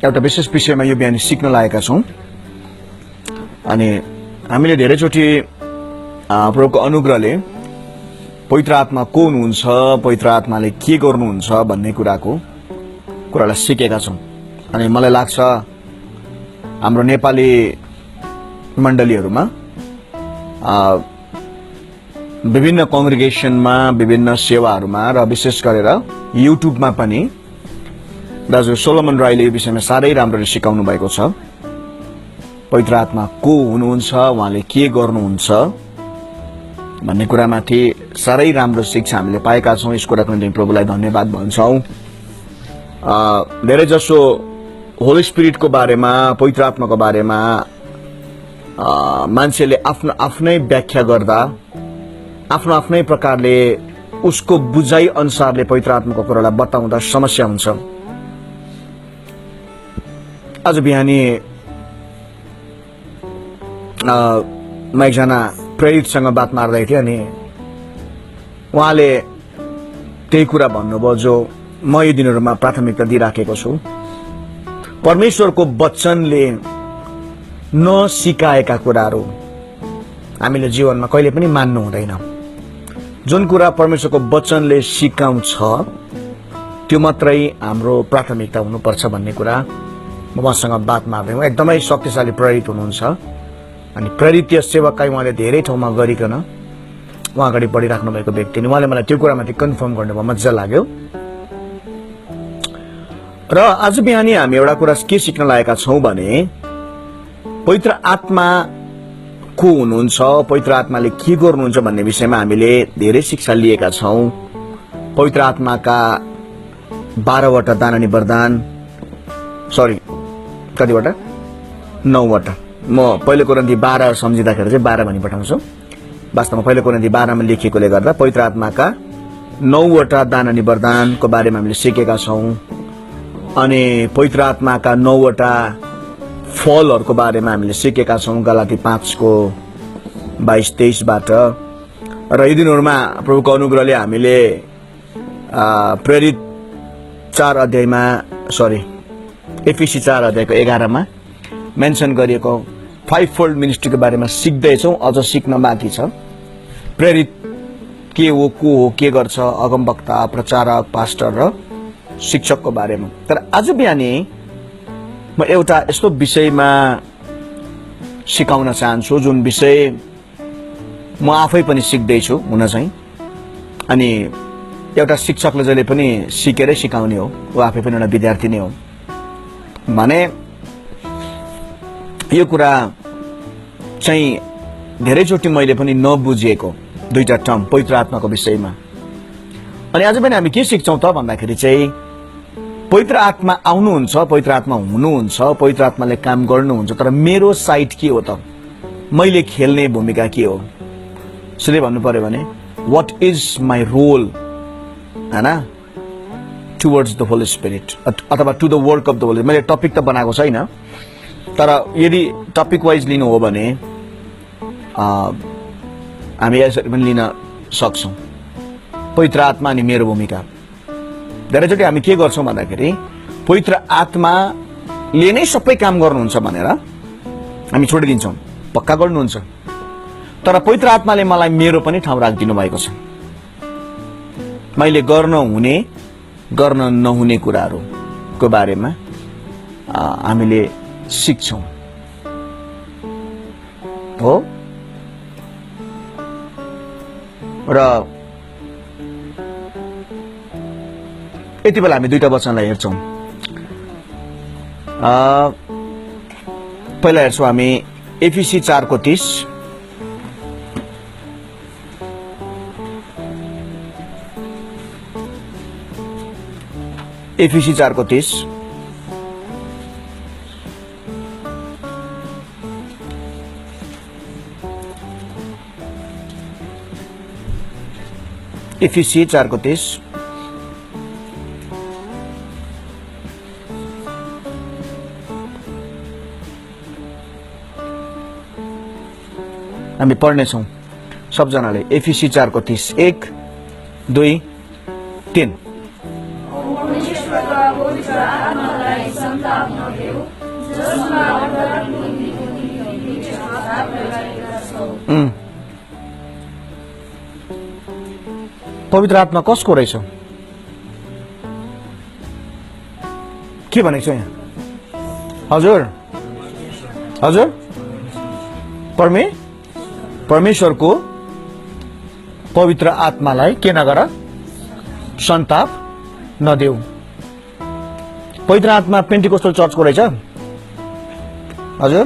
एउटा विशेष विषयमा यो बिहान सिक्न लागेका छौं अनि हामीले धेरैचोटि प्रभुको अनुग्रहले पवित्र आत्मा को हुनुहुन्छ, पवित्र आत्माले के गर्नुहुन्छ भन्ने कुरालाई सिकेका छौं। अनि मलाई लाग्छ हाम्रो नेपाली मण्डलीहरुमा विभिन्न कङ्ग्रिगेसनमा, विभिन्न सेवाहरुमा र विशेष गरेर युट्युबमा पनि दाजु सोलोमन राईले यो विषयमा साह्रै राम्ररी सिकाउनु भएको छ। पवित्र आत्मा को हुनुहुन्छ, उहाँले के गर्नुहुन्छ भन्ने कुरामाथि साह्रै राम्रो शिक्षा हामीले पाएका छौं। यस कुराको निम्ति प्रभुलाई धन्यवाद भन्छौं। धेरै जसो होली स्पिरिटको बारेमा, पवित्र आत्माको बारेमा मान्छेले आफ्नो आफ्नै व्याख्या गर्दा, आफ्नो आफ्नै प्रकारले उसको बुझाइ अनुसारले पवित्र आत्माको कुरालाई बताउँदा समस्या हुन्छ। आज बिहानी म एकजना प्रेरितसँग बात मार्दै थिएँ अनि उहाँले त्यही कुरा भन्नुभयो जो म यो दिनहरुमा प्राथमिकता दिइराखेको छु। परमेश्वरको वचनले नसिकाएका कुराहरू हामीले जीवनमा कहिले पनि मान्नु हुँदैन। जुन कुरा परमेश्वरको वचनले सिकाउँछ त्यो मात्रै हाम्रो प्राथमिकता हुनुपर्छ भन्ने कुरा म उहाँसँग बात मार्दै हुँ। एकदमै शक्तिशाली प्रेरित हुनुहुन्छ अनि प्रेरितीय सेवाकाई उहाँले धेरै ठाउँमा गरिकन उहाँ अगाडि बढिराख्नु भएको व्यक्ति नि उहाँले मलाई त्यो कुरामाथि कन्फर्म गर्नुभयो, मजा लाग्यो। र आज बिहानी हामी एउटा कुरा के सिक्न लागेका छौं भने पवित्र आत्मा को हुनुहुन्छ, पवित्र आत्माले के गर्नुहुन्छ भन्ने विषयमा हामीले धेरै शिक्षा लिएका छौं। पवित्र आत्माका 12 वटा दान अनि वरदान, सरी कतिवटा 9 वटा। म पहिलो कोरिन्थी 12 सम्झिँदाखेरि चाहिँ 12 भनी पठाउँछु। वास्तवमा पहिलो कोरिन्थी 12 मा लेखिएकोले गर्दा पवित्र आत्माका 9 वटा दान अनि वरदानको बारेमा हामीले सिकेका छौं। अनि पवित्र आत्माका 9 वटा फलहरुको बारेमा हामीले सिकेका छौं गलाती 5 को 22-23 बाट। र यी दिनहरुमा प्रभुको अनुग्रहले हामीले प्रेरित 4 अध्यायमा, सरी एफिसी 4 अध्यायको 11 मा मेन्सन गरिएको 5 फोल्ड मिनिस्ट्रीको बारेमा सिक्दै छौं। अझ सिक्न बाँकी छ। प्रेरित के हो, को हो, के गर्छ, अगमवक्ता, प्रचारक, पास्टर र शिक्षकको बारेमा। तर आज बिहानी म एउटा यस्तो विषयमा सिकाउन चाहन्छु जुन विषय म आफै पनि सिक्दै छु हुन चाहिँ। अनि एउटा शिक्षकले जहिले पनि सिकेरै सिकाउने हो, उ आफै पनि एउटा विद्यार्थी नै हो भने यो कुरा चाहिँ धेरैचोटि मैले पनि नबुझेको दुईटा टर्म पवित्र आत्माको विषयमा। अनि आज पनि हामी के सिक्छौं त भन्दाखेरि चाहिँ पवित्र आत्मा आउनुहुन्छ, पवित्र आत्मा हुनुहुन्छ, पवित्र आत्माले काम गर्नुहुन्छ, तर मेरो साइड के हो त, मैले खेल्ने भूमिका के हो। सिधै भन्नु पर्यो भने व्हाट इज माई रोल हैन टुवर्ड्स द होली स्पिरिट अथवा to the work of the holy. मैले टपिक त बनाएको छैन, तर यदि टपिक वाइज लिनु हो भने हामी यसरी पनि लिन सक्छौं। पवित्र आत्मा अनि मेरो भूमिका। धेरैचोटि हामी के गर्छौं भन्दाखेरि पवित्र आत्माले नै सबै काम गर्नुहुन्छ भनेर हामी छोडिदिन्छौं। पक्का गर्नुहुन्छ, तर पवित्र आत्माले मलाई मेरो पनि ठाउँ राखिदिनु भएको छ। मैले गर्न हुने, गर्न नहुने कुराहरूको बारेमा हामीले सिक्छौं हो। र यति बेला हामी दुईटा वचनलाई हेर्छौं। पहिला हेर्छौं हामी एफिसी 4 को 30। एफिसी 4 को 30। एफिसी 4 को 30। हामी पढ्नेछौं सबजनाले। एफिसी 4 को 30। 1 2 3। पवित्र आत्मा कसको रहेछ के भनेको छ यहाँ हजुर हजुर परमेश्वरको पवित्र आत्मालाई के नगर सन्ताप नदेऊ पवित्र आत्मा पेन्टिकोस्टल चर्चको रहेछ हजुर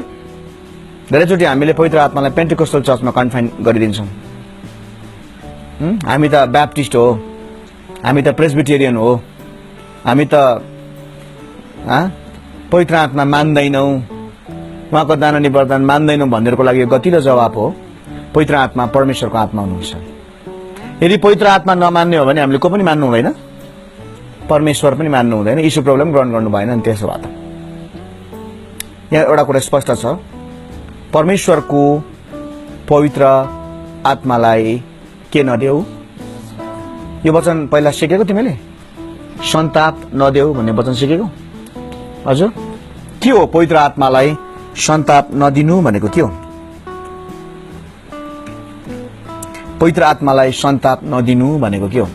धेरैचोटि हामीले पवित्र आत्मालाई पेन्टिकोस्टल चर्चमा कन्फाइन गरिदिन्छौँ हामी त ब्याप्टिस्ट हो हामी त प्रेस्बिटेरियन हो हामी त पवित्र आत्मा मान्दैनौँ उहाँको दान अनि वरदान मान्दैनौँ भन्नेहरूको लागि यो गतिलो जवाब हो पवित्र आत्मा परमेश्वरको आत्मा हुनुहुन्छ यदि पवित्र आत्मा नमान्ने हो भने हामीले को पनि मान्नु हुँदैन परमेश्वर पनि मान्नु हुँदैन यीशु प्रभुले ग्रहण गर्नु भएन नि त्यसो भए त यहाँ एउटा कुरा स्पष्ट छ परमेश्वरको पवित्र आत्मालाई के नदेऊ यो वचन पहिला सिकेको तिमीले सन्ताप नदेऊ भन्ने वचन सिकेको हजुर के हो पवित्र आत्मालाई सन्ताप नदिनु भनेको के हो पवित्र आत्मालाई सन्ताप नदिनु भनेको के हो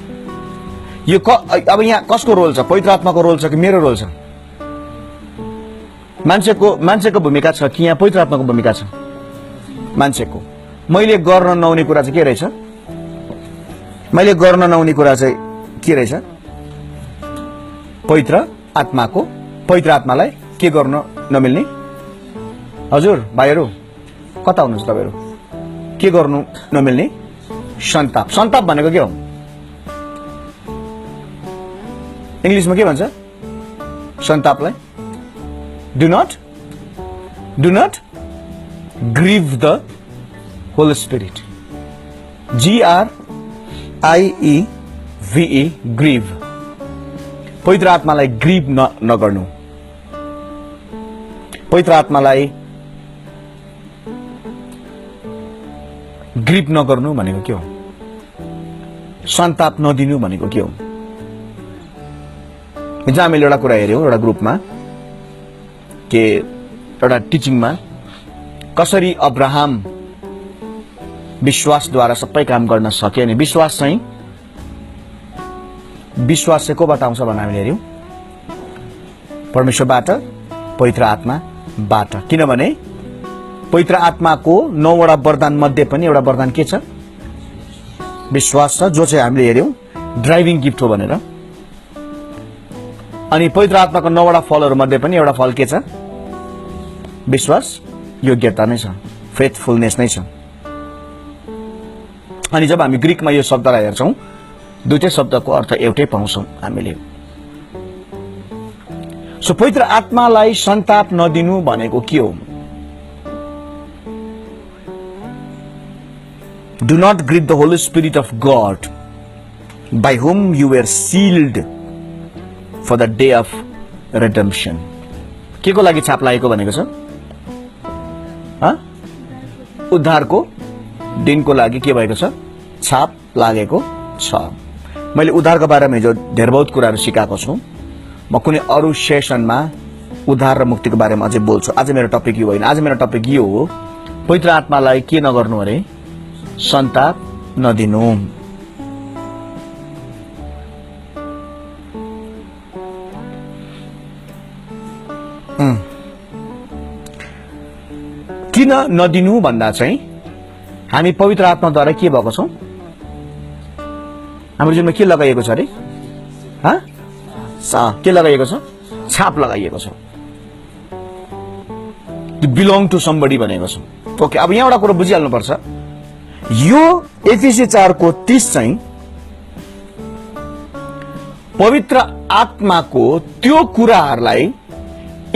यो अब यहाँ कसको रोल छ पवित्र आत्माको रोल छ कि मेरो रोल छ मान्छेको भूमिका छ कि यहाँ पवित्र आत्माको भूमिका छ मान्छेको मैले गर्न नहुने कुरा चाहिँ के रहेछ मैले गर्न नहुने कुरा चाहिँ के रहेछ पवित्र आत्मालाई के गर्न नमिल्ने हजुर भाइहरू कता हुनुहुन्छ तपाईहरु के गर्नु नमिल्ने सन्ताप भनेको के हो इंग्लिशमा के भन्छ सन्तापलाई do not grieve the Holy Spirit GRIEVE grieve पवित्र आत्मालाई ग्रीव नगर्नु पवित्र आत्मालाई ग्रीव नगर्नु भनेको के हो सन्ताप नदिनु भनेको के हो हिजो हामीले एउटा कुरा हेर्यौं एउटा ग्रुपमा के एउटा टिचिङमा कसरी अब्राहम विश्वासद्वारा सबै काम गर्न सके अनि विश्वास चाहिँ कोबाट आउँछ भनेर हामीले हेर्यौं परमेश्वरबाट पवित्र आत्माबाट किनभने पवित्र आत्माको 9 वटा वरदान मध्ये पनि एउटा वरदान के छ विश्वास छ जो चाहिँ हामीले हेर्यौं ड्राइभिङ गिफ्ट हो भनेर अनि पवित्र आत्माको 9 वटा फलहरु मध्ये पनि एउटा फल के छ विश्वास योग्यता नै छ फेथफुलनेस नै छ अनि जब हामी ग्रीकमा यो शब्दलाई हेर्छौं दुईटै शब्दको अर्थ एउटै पाउँछौं हामीले सो पवित्र आत्मालाई सन्ताप नदिनु भनेको के हो Do not grieve the Holy Spirit of God by whom you were sealed for the day of redemption. के को लागि छाप लागेको भनेको छ उद्धारको दिनको लागि के भएको छ छाप लागेको छ मैले उद्धारको बारेमा हिजो धेरै बहुत कुराहरु सिकाएको छु म कुनै अरु सेसनमा उद्धार र मुक्तिको बारेमा अझै बोल्छु आज मेरो टपिक यो होइन आज मेरो टपिक यो हो पवित्र आत्मालाई के नगर्नु अरे सन्ताप नदिनु किन नदिनु भन्दा चाहिँ हामी पवित्र आत्माद्वारा के भएको छौं हाम्रो जीवनमा के लगाइएको छ अरे के लगाइएको छ छाप लगाइएको छ टु बिलोङ टु समबडी भनेको छ ओके अब यहाँ एउटा कुरा बुझिहाल्नु पर्छ यो एफिसी 4 को 30 चाहिँ पवित्र आत्माको त्यो कुराहरुलाई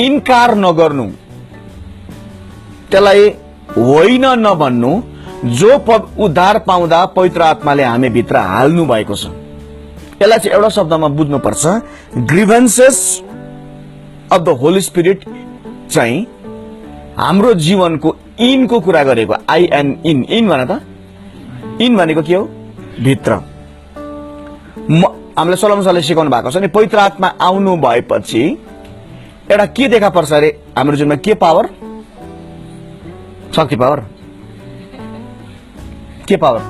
इन्कार नगर्नु त्यसलाई होइन नभन्नु जो उद्धार पाउँदा पवित्र आत्माले हामी भित्र हाल्नु भएको छ यसलाई चाहिँ एउटा शब्दमा बुझ्नु पर्छ ग्रीभेन्सेस अफ द होली स्पिरिट चाहिँ हाम्रो जीवनको इनको कुरा गरेको आई एन्ड इन भने त इन भनेको के हो भित्र हामीले सलोमन सरले सिकाउनु भएको छ नि पवित्र आत्मा आउनु भएपछि एउटा के देखा पर्छ अरे हाम्रो जीवनमा? के पावर? शक्ति पावर के पावर?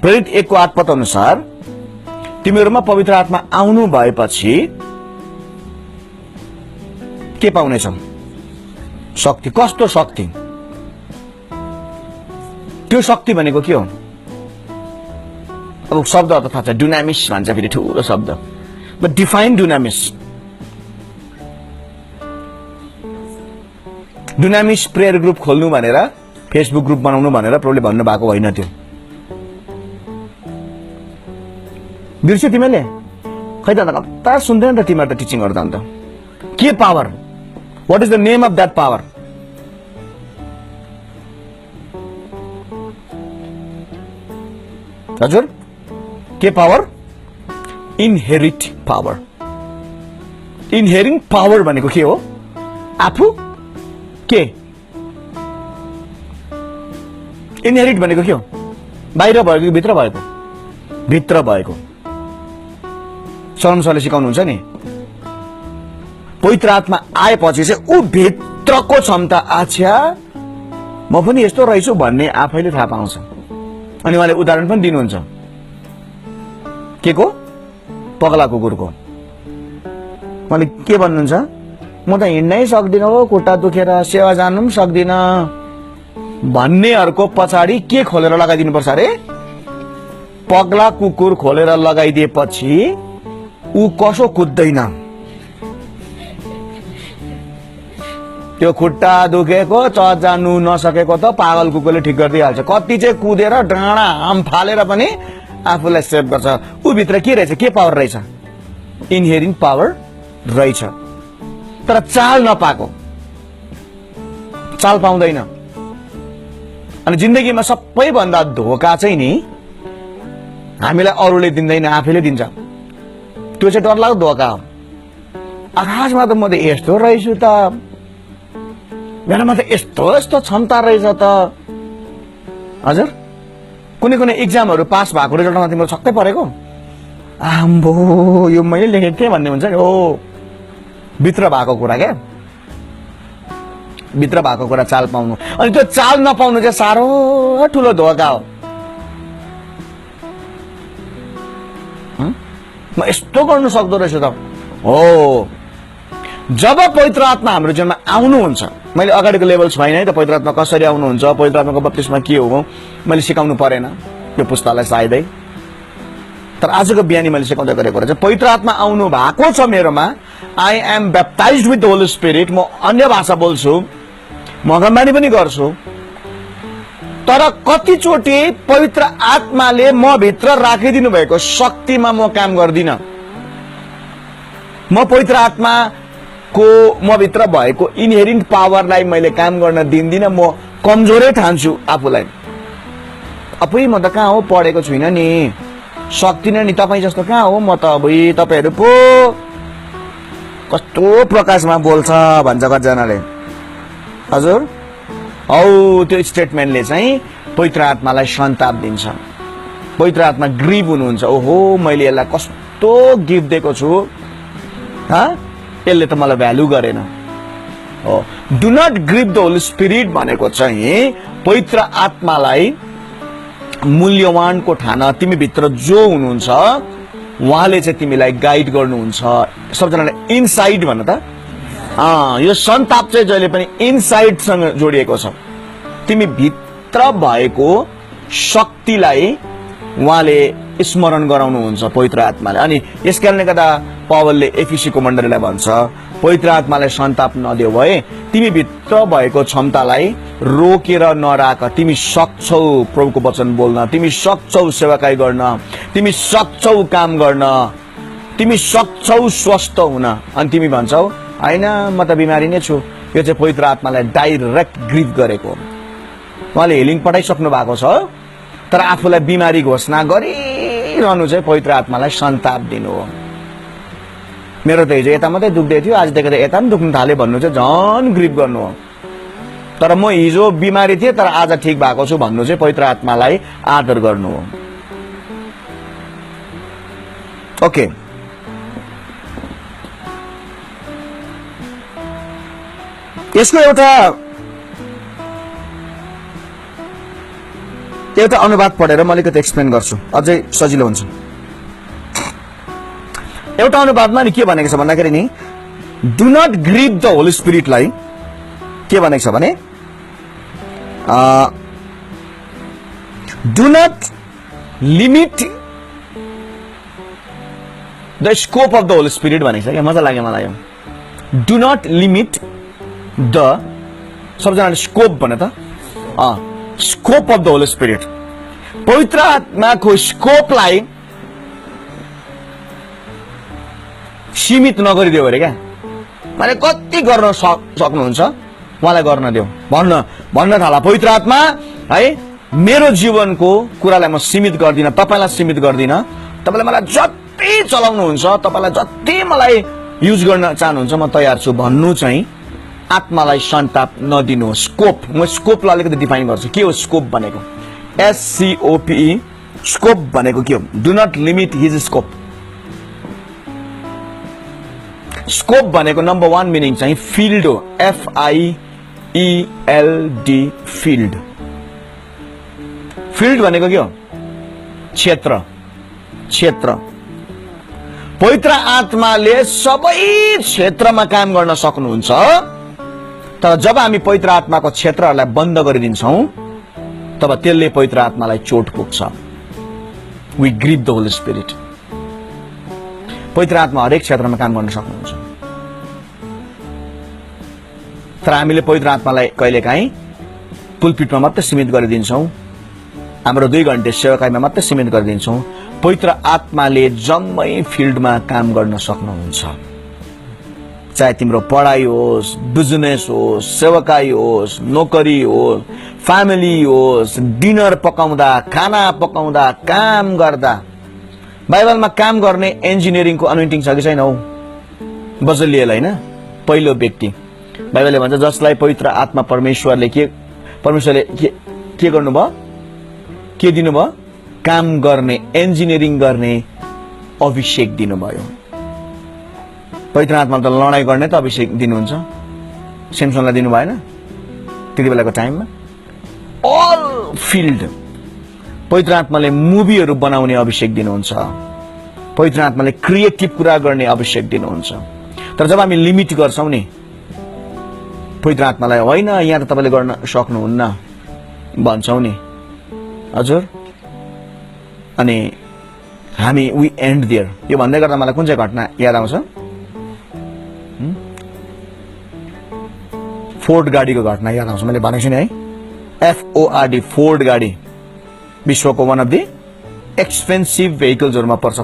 प्रेरित 1 को 8 पद अनुसार तिमीहरूमा पवित्र आत्मा आउनु भएपछि के पाउनेछौ? शक्ति। कस्तो शक्ति? त्यो शक्ति भनेको के हो? अब शब्द त थाहा छ, डुनामिस भन्छ, फेरि ठुलो शब्द। But define dunamis. Dunamis prayer group खोल्नु भनेर, फेसबुक ग्रुप बनाउनु भनेर प्रभुले भन्नु भएको होइन त्यो। बिर्स्यो तिमीले? खै त कता सुन्दैन त तिमीहरू त टिचिङहरू त अन्त। के power? What is the name of that power? हजुर, के power? Inherit power. Inheriting power भनेको के हो? आफू के? इनहेरिट भनेको के हो? बाहिर भएको कि भित्र भएको? भित्र भएको। शरण सरले सिकाउनुहुन्छ नि, पवित्र आत्मा आएपछि चाहिँ ऊ भित्रको क्षमता, अच्छा म पनि यस्तो रहेछु भन्ने आफैले थाहा पाउँछ। अनि उहाँले उदाहरण पनि दिनुहुन्छ। के को? पगला कुकुरको। उहाँले के भन्नुहुन्छ? म त हिँड्नै सक्दिनँ हो, खुट्टा दुखेर सेवा जानु पनि सक्दिनँ भन्नेहरूको पछाडि के खोलेर लगाइदिनु पर्छ अरे? पगला कुकुर खोलेर लगाइदिएपछि ऊ कसो कुद्दैन? त्यो खुट्टा दुखेको, चर्च जानु नसकेको त पागल कुकुरले ठिक गरिदिइहाल्छ। कति चाहिँ कुदेर डाँडा हाम फालेर पनि आफूलाई सेभ गर्छ। ऊ भित्र के रहेछ? के पावर रहेछ? इनहेरिङ पावर रहेछ। तर चाल नपाएको, चाल पाउँदैन। अनि जिन्दगीमा सबैभन्दा धोका चाहिँ नि हामीलाई अरूले दिँदैन, आफैले दिन्छ। त्यो चाहिँ डरलाग्दो धोका हो। आकाशमा त म त यस्तो रहेछु त, मेरोमा त यस्तो यस्तो क्षमता रहेछ त। हजुर, कुनै कुनै इक्जामहरू पास भएको रिजल्टमा तिम्रो छक्कै परेको? आम्बो, यो मैले लेखेको थिएँ भन्ने हुन्छ नि। हो, भित्र भएको कुरा क्या, भित्र भएको कुरा चाल पाउनु। अनि त्यो चाल नपाउनु चाहिँ साह्रो ठुलो धोका हो। म यस्तो गर्नु सक्दो रहेछु त। हो, जब पवित्र आत्मा हाम्रो जीवनमा आउनुहुन्छ, मैले अगाडिको लेभल्स भएन है त, पवित्र आत्मा कसरी आउनुहुन्छ, पवित्र आत्माको बप्तिस्मा के हो, मैले सिकाउनु परेन यो पुस्तालाई सायदै। तर आजको बिहानी मैले सिकाउँदै गरेको रहेछ, पवित्र आत्मा आउनु भएको छ मेरोमा। I am baptized with the Holi Spirit. म अन्य भाषा बोल्छु, म अगमबानी पनि गर्छु। तर कतिचोटि पवित्र आत्माले म भित्र राखिदिनु भएको शक्तिमा म काम गर्दिनँ। म पवित्र आत्मा को म भित्र भएको इनहेरिन्ट पावरलाई मैले काम गर्न दिन्दिनँ। म कमजोरै ठान्छु आफूलाई। अपुई म त कहाँ हो, पढेको छुइनँ नि, सक्दिनँ नि, तपाईँ जस्तो कहाँ हो म त। अब तपाईँहरू पो कस्तो प्रकाशमा बोल्छ भन्छ कतिजनाले। हजुर, हौ त्यो स्टेटमेन्टले चाहिँ पवित्र आत्मालाई सन्ताप दिन्छ। पवित्र आत्मा ग्रीव हुनुहुन्छ। ओहो, मैले यसलाई कस्तो गिफ्ट दिएको छु, यसले त मलाई भ्यालु गरेन। हो, do not grieve the Holi spirit भनेको चाहिँ पवित्र आत्मालाई मूल्यवानको ठान। तिमी भित्र जो हुनुहुन्छ उहाँले चाहिँ तिमीलाई गाइड गर्नुहुन्छ। सबजनाले इनसाइड भन्न त। यो सन्ताप चाहिँ जहिले पनि इनसाइडसँग जोडिएको छ। तिमी भित्र भएको शक्तिलाई उहाँले स्मरण गराउनुहुन्छ पवित्र आत्माले। अनि यस कारणले गर्दा पौलले एफिसीको मण्डलीलाई भन्छ, पवित्र आत्मालाई सन्ताप नदेऊ है, तिमी भित्र भएको क्षमतालाई रोकेर नराख। तिमी सक्छौ प्रभुको वचन बोल्न, तिमी सक्छौ सेवाकाई गर्न, तिमी सक्छौ काम गर्न, तिमी सक्छौ स्वस्थ हुन। अनि तिमी भन्छौ हैन म त बिमारी नै छु। यो चाहिँ पवित्र आत्मालाई डाइरेक्ट ग्रिप गरेको। उहाँले हिलिङ पठाइसक्नु भएको छ, तर आफूलाई बिमारी घोषणा गरिरहनु चाहिँ पवित्र आत्मालाई सन्ताप दिनु हो। मेरो त हिजो यता मात्रै दुख्दै थियो, आजदेखि त यता पनि दुख्नु थाल्यो भन्नु चाहिँ झन् ग्रिप गर्नु हो। तर म हिजो बिमारी थिएँ तर आज ठिक भएको छु भन्नु चाहिँ पवित्र आत्मालाई आदर गर्नु हो। ओके, यसको एउटा अनुवाद पढेर म अलिकति एक्सप्लेन गर्छु, अझै सजिलो हुन्छ। एउटा अनुवादमा नि के भनेको छ भन्दाखेरि नि, do not grieve the holy स्पिरिटलाई के भनेको छ भने, do not limit the scope of the Holi spirit भनेको छ क्या। मजा लाग्यो मलाई यो। डु नट लिमिट द, सबजनाले स्कोप भने त scope of the Holi spirit, पवित्र आत्माको स्कोपलाई सीमित नगरिदियो अरे क्या। माने कति गर्न सक्नुहुन्छ उहाँलाई गर्न दियो। भन्न थाला पवित्र आत्मा है, मेरो जीवनको कुरालाई म सीमित गर्दिन, तपाईलाई सीमित गर्दिन। तपाईले मलाई जति चलाउनुहुन्छ, तपाईलाई जति मलाई युज गर्न चाहनुहुन्छ म तयार छु भन्नु चाहिँ आत्मालाई सन्ताप नदिनु। स्कोप, म स्कोपलाई अलिकति डिफाइन गर्छु। के हो स्कोप भनेको? SCOPE। स्कोप भनेको के हो? Do not limit his scope. Scope भनेको नम्बर 1 मिनिङ चाहिँ फिल्ड हो। FIELD, field. फिल्ड भनेको के हो? क्षेत्र। क्षेत्र। पवित्र आत्माले सबै क्षेत्रमा काम गर्न सक्नुहुन्छ, तर जब हामी पवित्र आत्माको क्षेत्रहरूलाई बन्द गरिदिन्छौँ तब त्यसले पवित्र आत्मालाई चोट पुग्छ। We grieve the Holi spirit. पवित्र आत्मा हरेक क्षेत्रमा काम गर्न सक्नुहुन्छ, तर हामीले पवित्र आत्मालाई कहिलेकाहीँ पुलपिटमा मात्रै सीमित गरिदिन्छौँ, हाम्रो 2 घण्टे सेवाकाईमा मात्रै सीमित गरिदिन्छौँ। पवित्र आत्माले जम्मै फिल्डमा काम गर्न सक्नुहुन्छ। चाहे तिम्रो पढाइ होस्, बिजनेस होस्, सेवाकाई होस्, नोकरी होस्, फ्यामिली होस्, डिनर पकाउँदा, खाना पकाउँदा, काम गर्दा। बाइबलमा काम गर्ने इन्जिनियरिङको अनोइन्टिङ छ कि छैन? हो, बजलियल होइन, पहिलो व्यक्ति। बाइबलले भन्छ जसलाई पवित्र आत्मा परमेश्वरले के गर्नुभयो, के दिनुभयो? काम गर्ने, इन्जिनियरिङ गर्ने अभिषेक दिनुभयो। पवित्र आत्मा त लडाइँ गर्ने त अभिषेक दिनुहुन्छ। सिम्सनलाई दिनु भएन त्यति बेलाको टाइममा? अल फिल्ड पवित्र आत्माले मुभीहरू बनाउने अभिषेक दिनुहुन्छ। पवित्र आत्माले क्रिएटिभ कुरा गर्ने अभिषेक दिनुहुन्छ। तर जब हामी लिमिट गर्छौँ नि पवित्र आत्मालाई, होइन यहाँ त तपाईँले गर्न सक्नुहुन्न भन्छौँ नि, हजुर, अनि हामी वी एन्ड देयर। यो भन्दै गर्दा मलाई कुन चाहिँ घटना याद आउँछ? फोर्ड गाडीको घटना याद आउँछ। मैले भनेको छु नि है, FORD, फोर्ड गाडी विश्वको वान अफ द एक्सपेन्सिभ भेहिकल्सहरूमा पर्छ।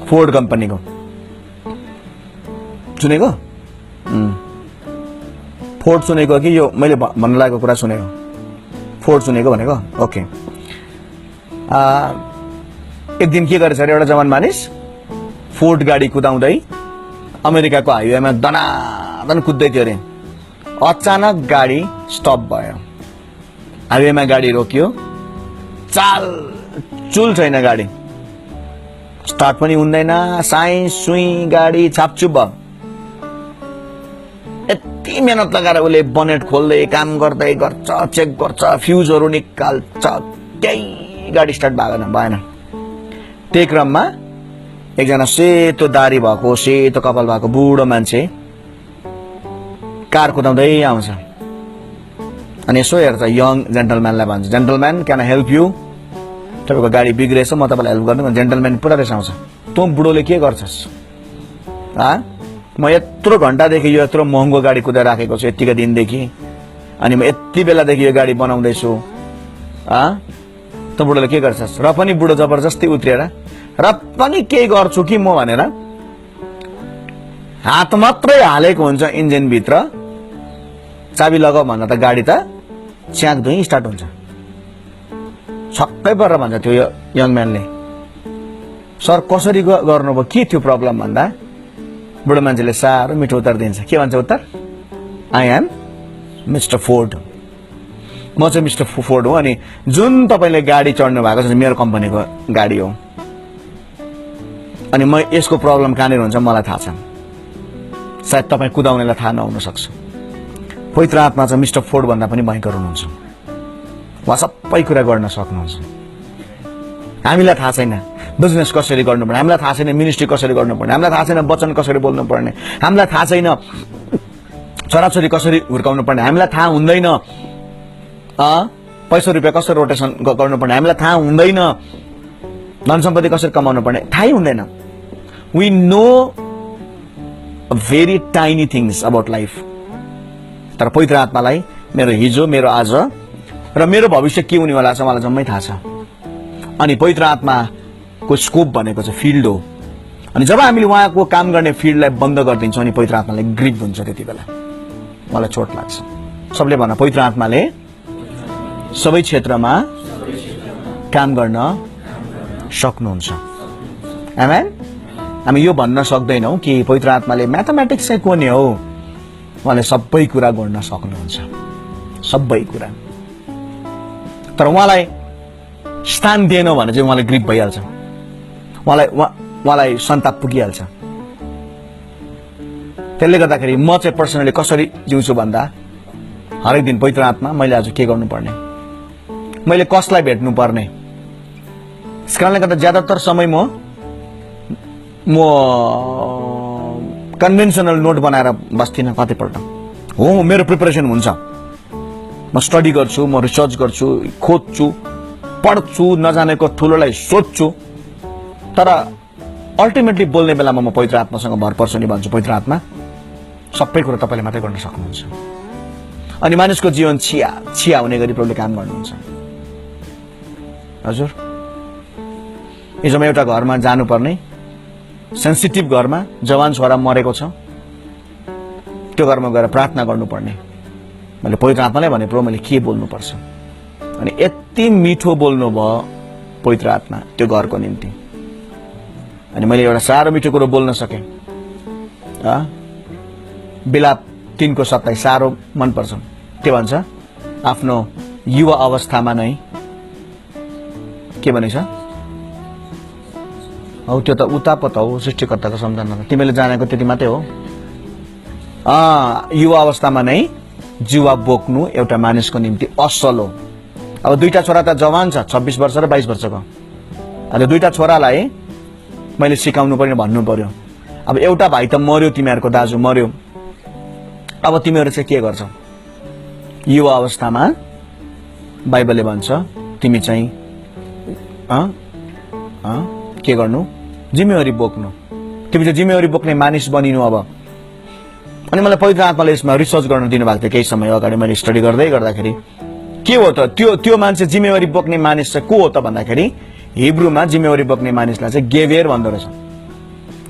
फोर्ड कम्पनीको सुनेको? फोर्ड सुनेको कि यो मैले भन्नु लागेको कुरा सुनेको? फोर्ड सुनेको भनेको? ओके। एक दिन के गरेछ अरे एउटा जवान मानिस फोर्ड गाडी कुदाउँदै अमेरिकाको हाइवेमा दनादन कुद्दै थियो अरे। अचानक गाडी स्टप भयो, हाइवेमा गाडी रोकियो, चाल चुल छैन, गाडी स्टार्ट पनि हुँदैन, साइ सुई गाडी छापछुप भयो। यति मेहनत लगाएर उसले बनेट खोल्दै काम गर्दै गर्छ, चेक गर्छ, फ्युजहरू निकाल्छ, केही गाडी स्टार्ट भएन। त्यही क्रममा एकजना सेतो दारी भएको, सेतो कपाल भएको बुढो मान्छे कार कुदाउँदै आउँछ अनि यसो हेर्छ, यङ जेन्टलम्यानलाई भन्छ, gentleman can I help you? तपाईँको गाडी बिग्रेछ, म तपाईँलाई हेल्प गर्नु। जेन्टलम्यान पुरा रिसाउँछ, तँ बुढोले के गर्छस्? म यत्रो घन्टादेखि यो यत्रो महँगो गाडी कुदाएर राखेको छु यतिका दिनदेखि, अनि म यति बेलादेखि यो गाडी बनाउँदैछु, त बुढोले के गर्छस्? र पनि बुढो जबरजस्ती उत्रिएर र पनि केही गर्छु कि म भनेर हात मात्रै हालेको हुन्छ इन्जिनभित्र, चाबी लगाऊ भन्दा त गाडी त च्याकधुई स्टार्ट हुन्छ। छक्कै परेर भन्छ त्यो यङ म्यानले, सर कसरी गर्नुभयो, के थियो प्रब्लम भन्दा बुढो मान्छेले साह्रो मिठो उत्तर दिन्छ। के भन्छ उत्तर? आई एम मिस्टर फोर्ड, म चाहिँ मिस्टर फोर्ड हो, अनि जुन तपाईँले गाडी चढ्नु भएको छ मेरो कम्पनीको गाडी हो, अनि म यसको प्रब्लम कहाँनिर हुन्छ मलाई थाहा छ, सायद तपाईँ कुदाउनेलाई थाहा नहुन सक्छ। पवित्र आत्मा चाहिँ मिस्टर फोर्ड भन्दा पनि भयङ्कर हुनुहुन्छ। उहाँ सबै कुरा गर्न सक्नुहुन्छ। हामीलाई थाहा छैन बिजनेस कसरी गर्नुपर्ने, हामीलाई थाहा छैन मिनिस्ट्री कसरी गर्नुपर्ने, हामीलाई थाहा छैन वचन कसरी बोल्नुपर्ने, हामीलाई थाहा छैन छोराछोरी कसरी हुर्काउनु पर्ने, हामीलाई थाहा हुँदैन पैसा रुपियाँ कसरी रोटेसन गर्नुपर्ने, हामीलाई थाहा हुँदैन धन सम्पत्ति कसरी कमाउनु पर्ने, थाहै हुँदैन। We know very tiny things about life. तर पवित्र आत्मालाई मेरो हिजो, मेरो आज र मेरो भविष्य के हुनेवाला छ मलाई जम्मै थाहा छ। अनि पवित्र आत्माको स्कोप भनेको चाहिँ फिल्ड हो। अनि जब हामीले उहाँको काम गर्ने फिल्डलाई बन्द गरिदिन्छौँ अनि पवित्र आत्मालाई ग्रिप हुन्छ, त्यति बेला मलाई चोट लाग्छ। सबले भन पवित्र आत्माले सबै क्षेत्रमा काम गर्न सक्नुहुन्छ। आमेन। हामी यो भन्न सक्दैनौँ कि पवित्र आत्माले म्याथमेटिक्स चाहिँ कुनै हो, उहाँले सबै कुरा गर्न सक्नुहुन्छ, सबै कुरा। तर उहाँलाई स्थान दिएनौँ भने चाहिँ उहाँले ग्रिप भइहाल्छ, उहाँलाई सन्ताप पुगिहाल्छ। त्यसले गर्दाखेरि म चाहिँ पर्सनली कसरी जिउँछु भन्दा हरेक दिन पवित्र आत्मा मैले आज के गर्नुपर्ने, मैले कसलाई भेट्नु पर्ने। यस कारणले गर्दा ज्यादातर समय म कन्भेन्सनल नोट बनाएर बस्दिनँ। कतिपल्ट हो मेरो प्रिपरेसन हुन्छ, म स्टडी गर्छु, म रिसर्च गर्छु, खोज्छु, पढ्छु, नजानेको ठुलोलाई सोध्छु। तर अल्टिमेटली बोल्ने बेलामा म पवित्र आत्मासँग भर पर्छु नि भन्छु, पवित्र आत्मा सबै कुरा तपाईँले मात्रै गर्न सक्नुहुन्छ। अनि मानिसको जीवन छिया हुने गरी प्रभुले काम गर्नुहुन्छ। हजुर हिजो म एउटा घरमा जानुपर्ने, सेन्सिटिभ घरमा जवान छोरा मरेको छ, त्यो घरमा गएर प्रार्थना गर्नुपर्ने। मैले पवित्र आत्मालाई भने प्रभु मैले के बोल्नुपर्छ, अनि यति मिठो बोल्नु भयो पवित्र आत्मा त्यो घरको निम्ति। अनि मैले एउटा साह्रो मिठो कुरो बोल्न सकेँ। बिलाप 3:27 साह्रो मनपर्छ। के भन्छ? आफ्नो युवा अवस्थामा नै के भनेछ? हौ त्यो त उता पता हो, सृष्टिकर्ताको सम्झना तिमीले जानेको त्यति मात्रै हो। युवा अवस्थामा नै जीवा बोक्नु एउटा मानिसको निम्ति असल हो। अब दुईटा छोरा त जवान छ, 26 वर्ष र 22 वर्षको। अनि दुईटा छोरालाई मैले सिकाउनु पर्यो, भन्नु पर्यो। अब एउटा भाइ त मर्यो, तिमीहरूको दाजु मर्यो, अब तिमीहरू चाहिँ के गर्छौ? युवा अवस्थामा बाइबलले भन्छ तिमी चाहिँ के गर्नु? जिम्मेवारी बोक्नु। तिमी चाहिँ जिम्मेवारी बोक्ने मानिस बनिनु। अब अनि मलाई पवित्र आत्माले यसमा रिसर्च गर्न दिनुभएको थियो। केही समय अगाडि मैले स्टडी गर्दै गर्दाखेरि के हो त त्यो मान्छे जिम्मेवारी बोक्ने मानिस चाहिँ को हो त भन्दाखेरि हिब्रूमा जिम्मेवारी बोक्ने मानिसलाई चाहिँ गेबेर भन्दो रहेछ।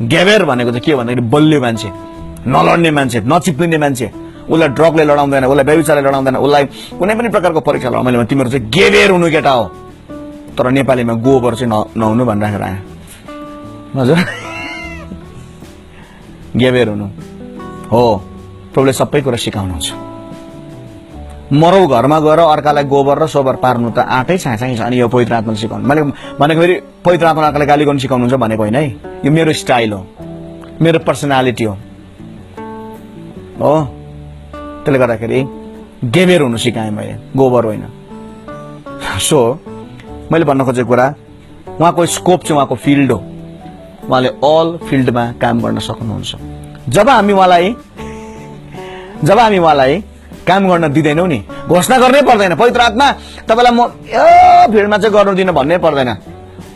गेबेर भनेको चाहिँ के भन्दाखेरि बलियो मान्छे, नलड्ने मान्छे, नचिप्लिने मान्छे, उसलाई ड्रगले लडाउँदैन, उसलाई व्यभिचारले लडाउँदैन, उसलाई कुनै पनि प्रकारको परीक्षा लडाउँदैन। तिमीहरू चाहिँ गेबेर हुनु केटा हो। तर नेपालीमा गोबर चाहिँ नहुनु भनिराखेर आयो। हजुर गेबेर हुनु हो। प्रभुले सबै कुरा सिकाउनुहुन्छ। मरौ घरमा गएर अर्कालाई गोबर र सोबर पार्नु त आँटै छाँछै छ। अनि यो पवित्र आत्माले सिकाउनु, मैले भनेको फेरि पवित्र आत्माले अर्कालाई गाली गर्नु सिकाउनुहुन्छ भनेको होइन है। यो मेरो स्टाइल हो, मेरो पर्सनालिटी हो। त्यसले गर्दाखेरि गेबेर हुनु सिकाएँ मैले, गोबर होइन। सो मैले भन्न खोजेको कुरा, उहाँको स्कोप चाहिँ उहाँको फिल्ड हो। उहाँले अल फिल्डमा काम गर्न सक्नुहुन्छ। जब हामी उहाँलाई काम गर्न दिँदैनौँ नि, घोषणा गर्नै पर्दैन पवित्र आत्मा तपाईँलाई म यो फिल्डमा चाहिँ गर्नु दिनु भन्नै पर्दैन।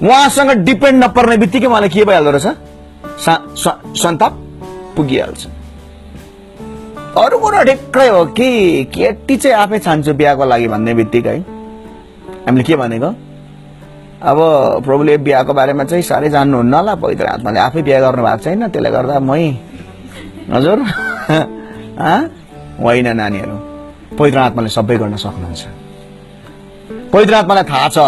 उहाँसँग डिपेन्ड नपर्ने बित्तिकै उहाँले के भइहाल्दो रहेछ? सन्ताप पुगिहाल्छ। अरू कुरा ठिक्कै हो कि केटी चाहिँ आफै छान्छु बिहाको लागि भन्ने बित्तिकै हामीले के भनेको? अब प्रभुले बिहाको बारेमा चाहिँ साह्रै जान्नुहुन्न होला, पवित्र आत्माले आफै बिहा गर्नु भएको छैन, त्यसले गर्दा हजुर होइन नानीहरू, पवित्र आत्माले सबै गर्न सक्नुहुन्छ। पवित्र आत्मालाई थाहा छ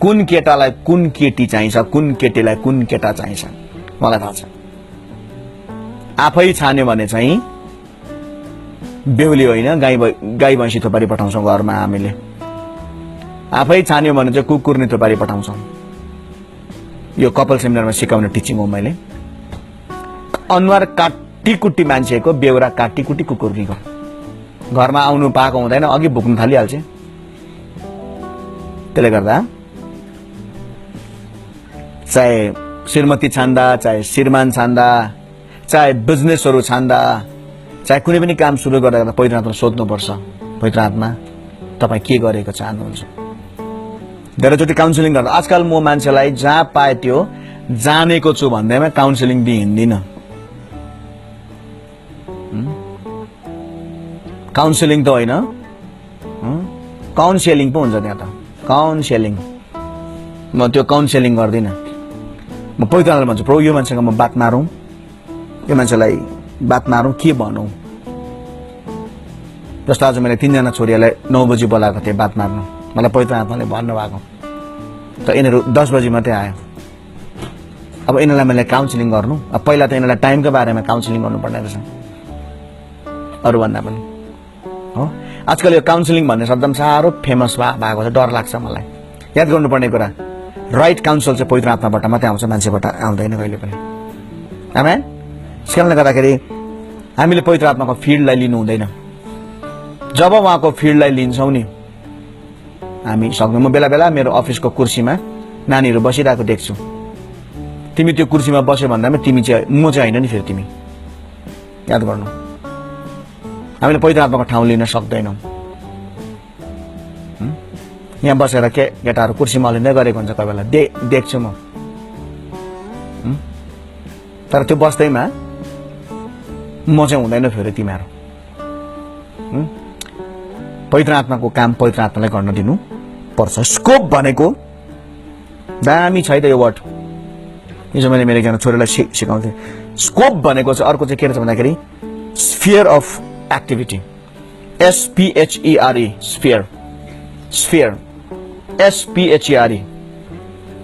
कुन केटालाई कुन केटी चाहिन्छ, कुन केटीलाई कुन केटा चाहिन्छ, मलाई थाहा छ। आफै छान्यो भने चाहिँ बेहुली होइन, गाई भैँसी थोपारी पठाउँछौँ घरमा हामीले। आफै छान्यो भने चाहिँ कुकुर नि थोपारी पठाउँछौँ। यो कपाल सेमिनारमा सिकाउने टिचिङ हो मैले। अनुहार काटीकुटी मान्छेको, बेहोरा काटीकुटी कुकुर्नीको। घरमा आउनु पाएको हुँदैन, अघि भुक्न थालिहाल्छ। त्यसले गर्दा चाहे श्रीमती छान्दा, चाहे श्रीमान छान्दा, चाहे बिजनेसहरू छान्दा, चाहे कुनै पनि काम सुरु गरेर पवित्र आत्मालाई सोध्नुपर्छ, पवित्र आत्मा तपाईँ के गरेको चाहनुहुन्छ। धेरैचोटि काउन्सिलिङ गर्दा आजकल म मान्छेलाई जहाँ पाए त्यो जानेको छु भन्दैमा काउन्सिलिङ दिइ हिँड्दिन। काउन्सिलिङ त होइन, काउन्सिलिङ पो हुन्छ त्यहाँ त, काउन्सिलिङ। म त्यो काउन्सिलिङ गर्दिनँ। म पवित्र आत्मालाई भन्छु, प्रभु यो मान्छेसँग म बात मारौँ, यो मान्छेलाई बात मारौँ, के भनौँ। जस्तो आज मैले 3 जना छोरीहरूलाई 9 बजी बोलाएको थिएँ बात मार्नु, मलाई पवित्र आत्माले भन्नुभएको, त यिनीहरू 10 बजी मात्रै आयो। अब यिनीहरूलाई मैले काउन्सिलिङ गर्नु, अब पहिला त यिनीहरूलाई टाइमको बारेमा काउन्सिलिङ गर्नुपर्ने रहेछ अरूभन्दा पनि हो। आजकल यो काउन्सिलिङ भन्ने शब्दमा साह्रो फेमस भएको छ, डर लाग्छ मलाई। याद गर्नुपर्ने कुरा, राइट काउन्सिल चाहिँ पवित्र आत्माबाट मात्रै आउँछ, मान्छेबाट आउँदैन कहिले पनि। आमेन। त्यसकारणले गर्दाखेरि हामीले पवित्र आत्माको फिल्डलाई लिनु हुँदैन। जब उहाँको फिल्डलाई लिन्छौँ नि हामी सक्दैनौँ। म बेला बेला मेरो अफिसको कुर्सीमा नानीहरू बसिरहेको देख्छु। तिमी त्यो कुर्सीमा बस्यो भन्दामा तिमी चाहिँ, म चाहिँ होइन नि फेरि, तिमी याद गर्नु। हामीले पवित्र आत्माको ठाउँ लिन सक्दैनौँ। यहाँ बसेर केटाहरू कुर्सीमा अलिँदै गरेको हुन्छ कोही बेला, देख्छु म। तर त्यो बस्दैमा म चाहिँ हुँदैन फेरि तिमीहरू। पवित्र आत्माको काम पवित्र आत्मालाई गर्न दिनु पर्छ। स्कोप भनेको दामी छ है त यो वर्ड। हिजो मैले मेरो एकजना छोरीलाई सिकाउँथेँ। स्कोप भनेको चाहिँ अर्को चाहिँ के रहेछ भन्दाखेरि sphere of activity, SPHERE, sphere, sphere, SPHERE।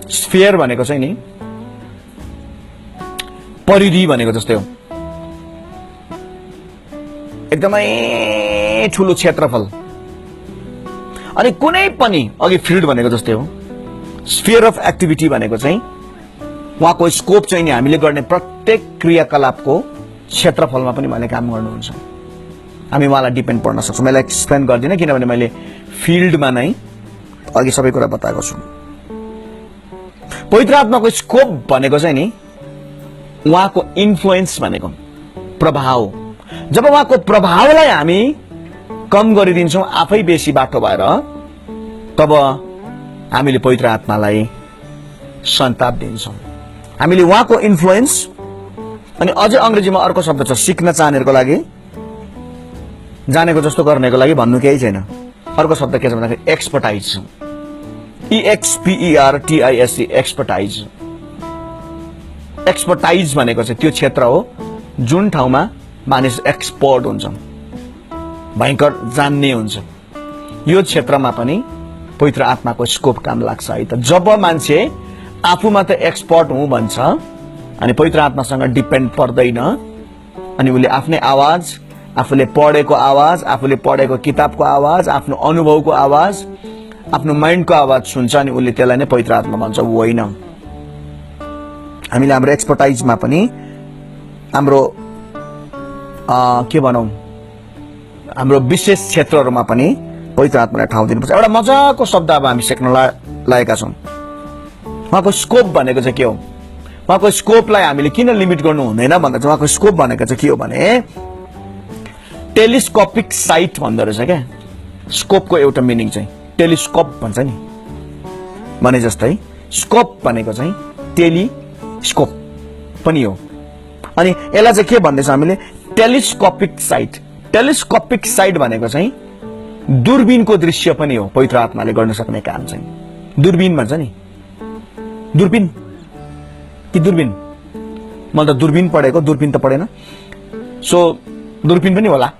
Sphere भनेको चाहिँ नि परिधि भनेको जस्तै हो, एकदमै ठुलो क्षेत्रफल। अनि कुनै पनि अघि फिल्ड भनेको जस्तै हो। स्फियर अफ एक्टिभिटी भनेको चाहिँ उहाँको स्कोप चाहिँ नि हामीले गर्ने प्रत्येक क्रियाकलापको क्षेत्रफलमा पनि उहाँले काम गर्नुहुन्छ। हामी उहाँलाई डिपेन्ड पर्न सक्छौँ। मैले एक्सप्लेन गर्दिनँ किनभने मैले फिल्डमा नै अघि सबै कुरा बताएको छु। पवित्र आत्माको स्कोप भनेको चाहिँ नि उहाँको इन्फ्लुएन्स भनेको प्रभाव। जब उहाँको प्रभावलाई हामी कम गरिदिन्छौँ आफै बेसी बाटो भएर, तब हामीले पवित्र आत्मालाई सन्ताप दिन्छौँ। हामीले उहाँको इन्फ्लुएन्स, अनि अझै अंग्रेजीमा अर्को शब्द छ सिक्न चाहनेहरूको लागि, जानेको जस्तो गर्नेको लागि भन्नु केही छैन। अर्को शब्द के छ भन्दाखेरि एक्सपर्टाइज, EXPERTISE, एक्सपर्टाइज। एक्सपर्टाइज भनेको चाहिँ त्यो क्षेत्र हो जुन ठाउँमा मानिस एक्सपर्ट हुन्छ, भयंकर जान्ने हुन्छ। यो क्षेत्रमा पनि पवित्र आत्माको स्कोप काम लाग्छ है त। जब मान्छे आफूमा त एक्सपर्ट हुँ भन्छ अनि पवित्र आत्मासँग डिपेन्ड पर्दैन, अनि उसले आफ्नै आवाज, आफूले पढेको आवाज, आफूले पढेको किताबको आवाज, आफ्नो अनुभवको आवाज, आफ्नो माइन्डको आवाज सुन्छ, अनि उसले त्यसलाई नै पवित्र आत्मा भन्छ। होइन, हामीले हाम्रो एक्सपर्टाइजमा पनि, हाम्रो के भनौँ, हाम्रो विशेष क्षेत्रहरूमा पनि पवित्र आत्मालाई ठाउँ दिनुपर्छ। एउटा मजाको शब्द अब हामी सिक्न लागेका छौँ। उहाँको स्कोप भनेको चाहिँ के हो? उहाँको स्कोपलाई हामीले किन लिमिट गर्नु हुँदैन भन्दा चाहिँ उहाँको स्कोप भनेको चाहिँ के हो भने टेलिस्कोपिक साइट भन्दो रहेछ क्या। स्कोपको एउटा मिनिङ चाहिँ टेलिस्कोप भन्छ नि, भने जस्तै स्कोप भनेको चाहिँ टेलिस्कोप पनि हो। अनि यसलाई चाहिँ के भन्दैछ हामीले? Telescopic site. टेलिस्कोपिक साइट भनेको चाहिँ दूरबीनको दृश्य पनि हो। पवित्र आत्माले गर्न सक्ने काम चाहिँ दूरबीन भन्छ नि। दूरबीन कि दूरबीन? मैले त दूरबीन पढेको, दूरबीन त पढेन। सो दूरबीन पनि होला।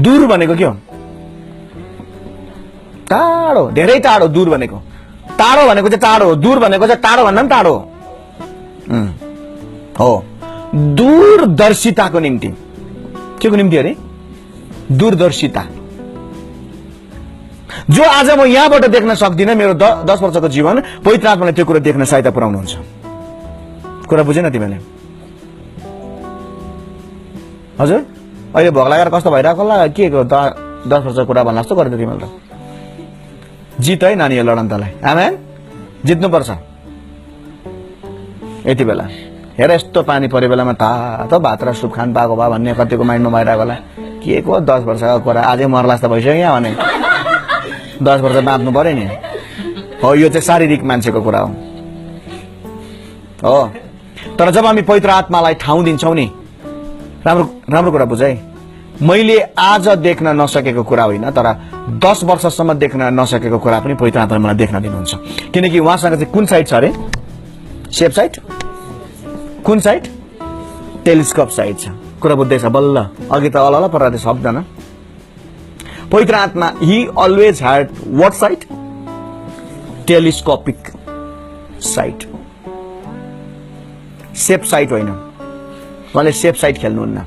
दूर भनेको के हो? टाढो, धेरै टाढो। दूर भनेको टाढो भनेको चाहिँ टाढो हो, दूर भनेको चाहिँ टाढो भन्दा पनि टाढो हो। दूरदर्शिताको निम्ति, के को निम्ति अरे? दूरदर्शिता। जो आज म यहाँबाट देख्न सक्दिनँ, मेरो 10 वर्षको जीवन, पवित्र आत्माले त्यो कुरा देख्न सहायता पुर्याउनुहुन्छ। कुरा बुझेन तिमीले? हजुर अहिले भोग लागेर कस्तो भइरहेको होला के 10 वर्षको कुरा भन्ला जस्तो गरेको तिमीले त जित है नानी लडन्तलाई आमेन जित्नुपर्छ यति बेला हेर यस्तो पानी परे बेलामा तातो भात र सुप खान पाएको भए भन्ने कतिको माइन्डमा भइरहेको होला के को 10 वर्षको कुरा अझै मर्ला जस्तो भइसक्यो यहाँ भने 10 वर्ष बाँच्नु पर्यो नि हो यो चाहिँ शारीरिक मान्छेको कुरा हो तर जब हामी पवित्र आत्मालाई ठाउँ दिन्छौँ नि राम्रो राम्रो कुरा बुझ है मैले आज देख्न नसकेको कुरा होइन तर 10 वर्षसम्म देख्न नसकेको कुरा पनि पवित्र आत्माले मलाई देख्न दिनुहुन्छ किनकि उहाँसँग चाहिँ कुन साइड छ अरे सेफ साइड कुन साइड टेलिस्कोप साइड छ कुरा बुझ्दैछ बल्ल अघि त अल परेर शब्दन पवित्र आत्मा ही always had what side telescopic side safe side होइन उहाँले सेफ साइड खेल्नुहुन्न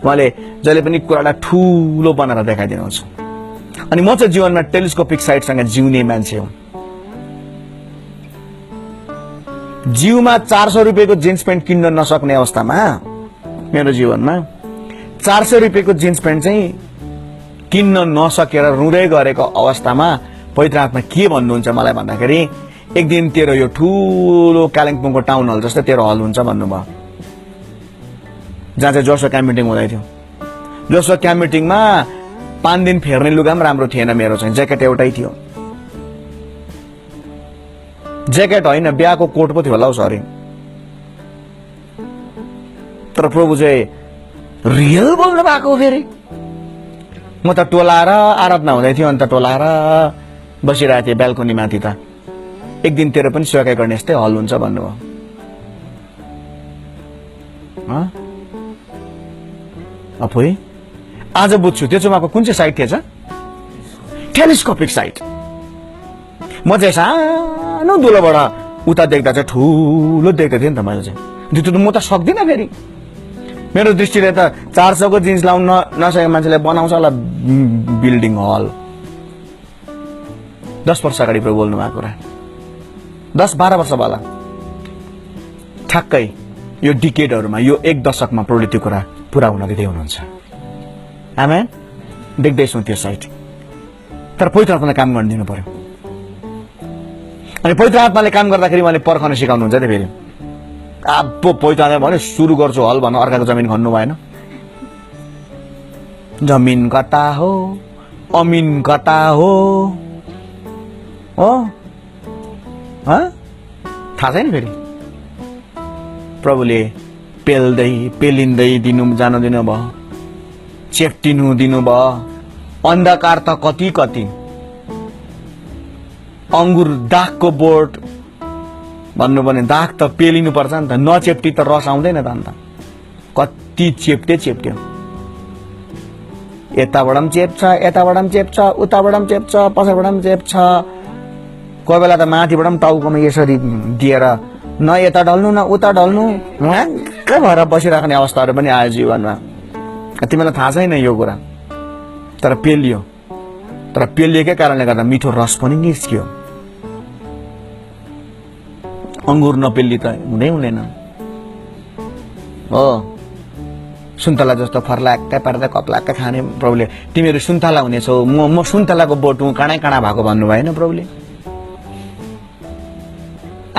उहाँले जहिले पनि कुरालाई ठूलो बनाएर देखाइदिनुहुन्छ अनि म चाहिँ जीवनमा टेलिस्कोपिक साइडसँग जिउने मान्छे हुँ जिउमा 400 रुपियाँको जिन्स प्यान्ट किन्न नसक्ने अवस्थामा मेरो जीवनमा 400 रुपियाँको जिन्स प्यान्ट चाहिँ किन्न नसकेर रुँदै गरेको अवस्थामा पवित्र आत्मा के भन्नुहुन्छ मलाई भन्दाखेरि एक दिन तेरो यो ठूलो कालिम्पोङको टाउन हल जस्तै तेरो हल हुन्छ भन्नुभयो जहाँ चाहिँ जोसो क्याम्प मिटिङ हुँदै थियो जोसो क्याम्प मिटिङमा 5 दिन फेर्ने लुगा पनि राम्रो थिएन मेरो चाहिँ ज्याकेट एउटै थियो ज्याकेट होइन बिहाको कोट पो थियो होला सरी तर प्रभु चाहिँ रियल बोल्नु भएको फेरि म त टोलाएर आराधना हुँदै थियो अन्त टोलाएर बसिरहेको थिएँ ब्याल्कोनी माथि त एक दिन तेरो पनि सेवा गर्ने जस्तै हल हुन्छ भन्नुभयो अफोइ आज बुझ्छु त्यो चाहिँ कुन चाहिँ साइड थिएछ टेलिस्कोपिक साइड म चाहिँ सानो दुलोबाट उता देख्दा चाहिँ ठुलो देख्दै थिएँ नि त मैले चाहिँ त्यो म त सक्दिनँ फेरि मेरो दृष्टिले त 400 को जिन्स लाउन नसकेको मान्छेले बनाउँछ होला बिल्डिङ हल 10 वर्ष अगाडि प्रभु बोल्नु भएको कुरा 10-12 वर्ष होला ठ्याक्कै यो डिकेडहरुमा यो एक दशकमा प्रभुले त्यो कुरा पूरा हुन दिँदै हुनुहुन्छ आमेन देख्दैछौँ त्यो साइड तर पवित्र आत्माले काम गर्न दिनु पर्यो अनि पवित्र आत्माले काम गर्दाखेरि उहाँले पर्खन सिकाउनुहुन्छ नि फेरि अब पवित्र आत्माले भने सुरु गर्छु हल भन्न अर्काको जमिन खन्नु भएन जमिन कता हो अमिन कता हो थाहा छैन फेरि प्रभुले पेल्दै पेलिँदै जान दिनु भयो चेप्टिनु दिनु भयो अन्धकार त कति कति अंगुर दागको बोट भन्नु भने दाग त पेलिनु पर्छ नि त नचेप्टी त रस आउँदैन त अन्त कति चेप्ट्यो यताबाट पनि चेप्छ यताबाट पनि चेप्छ उताबाट पनि चेप्छ पछाबाट पनि चेप्छ कोही बेला त माथिबाट पनि टाउकोमा यसरी दिएर न यता ढल्नु न उता ढल्नु ह्वाक्क भएर बसिराख्ने अवस्थाहरू पनि आयो जीवनमा तिमीलाई थाहा छैन यो कुरा तर पेलिएकै कारणले गर्दा मिठो रस पनि निस्कियो अंगुर नपेल्ली त हुँदैन हो सुन्तला जस्तो फर्लाक्कै पार्दा कप्लाक्कै खाने प्रभुले तिमीहरू सुन्तला हुनेछौ म सुन्तलाको बोट हुँ काँडै काँडा भएको भन्नु भएन प्रभुले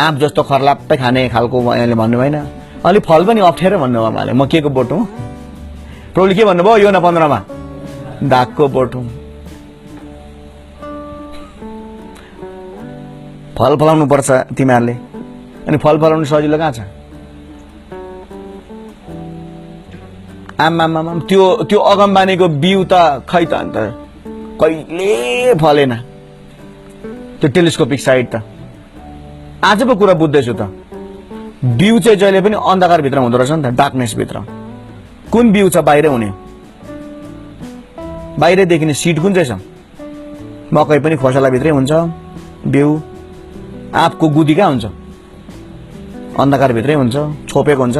आँप जस्तो खर्लाप्पै खाने खालको भन्नु भएन अलि फल पनि अप्ठ्यारो भन्नुभयो उहाँले म के को बोट हुँ प्रभुले के भन्नुभयो यो 15 मा दागको बोट हुँ फल फलाउनु पर्छ तिमीहरूले अनि फल फलाउनु सजिलो कहाँ छ आमामामा त्यो अगमबानीको बिउ त खै त अन्त कहिले फलेन त्यो टेलिस्कोपिक साइड त आजको कुरा बुझ्दैछु त बिउ चाहिँ जहिले पनि अन्धकार भित्र हुँदो रहेछ नि त डार्कनेस भित्र कुन बिउ छ बाहिर हुने बाहिर देखिने सीड कुन चाहिँ छ मकै पनि खोसला भित्रै हुन्छ बिउ आँपको गुदी कहाँ हुन्छ अन्धकार भित्रै हुन्छ छोपेको हुन्छ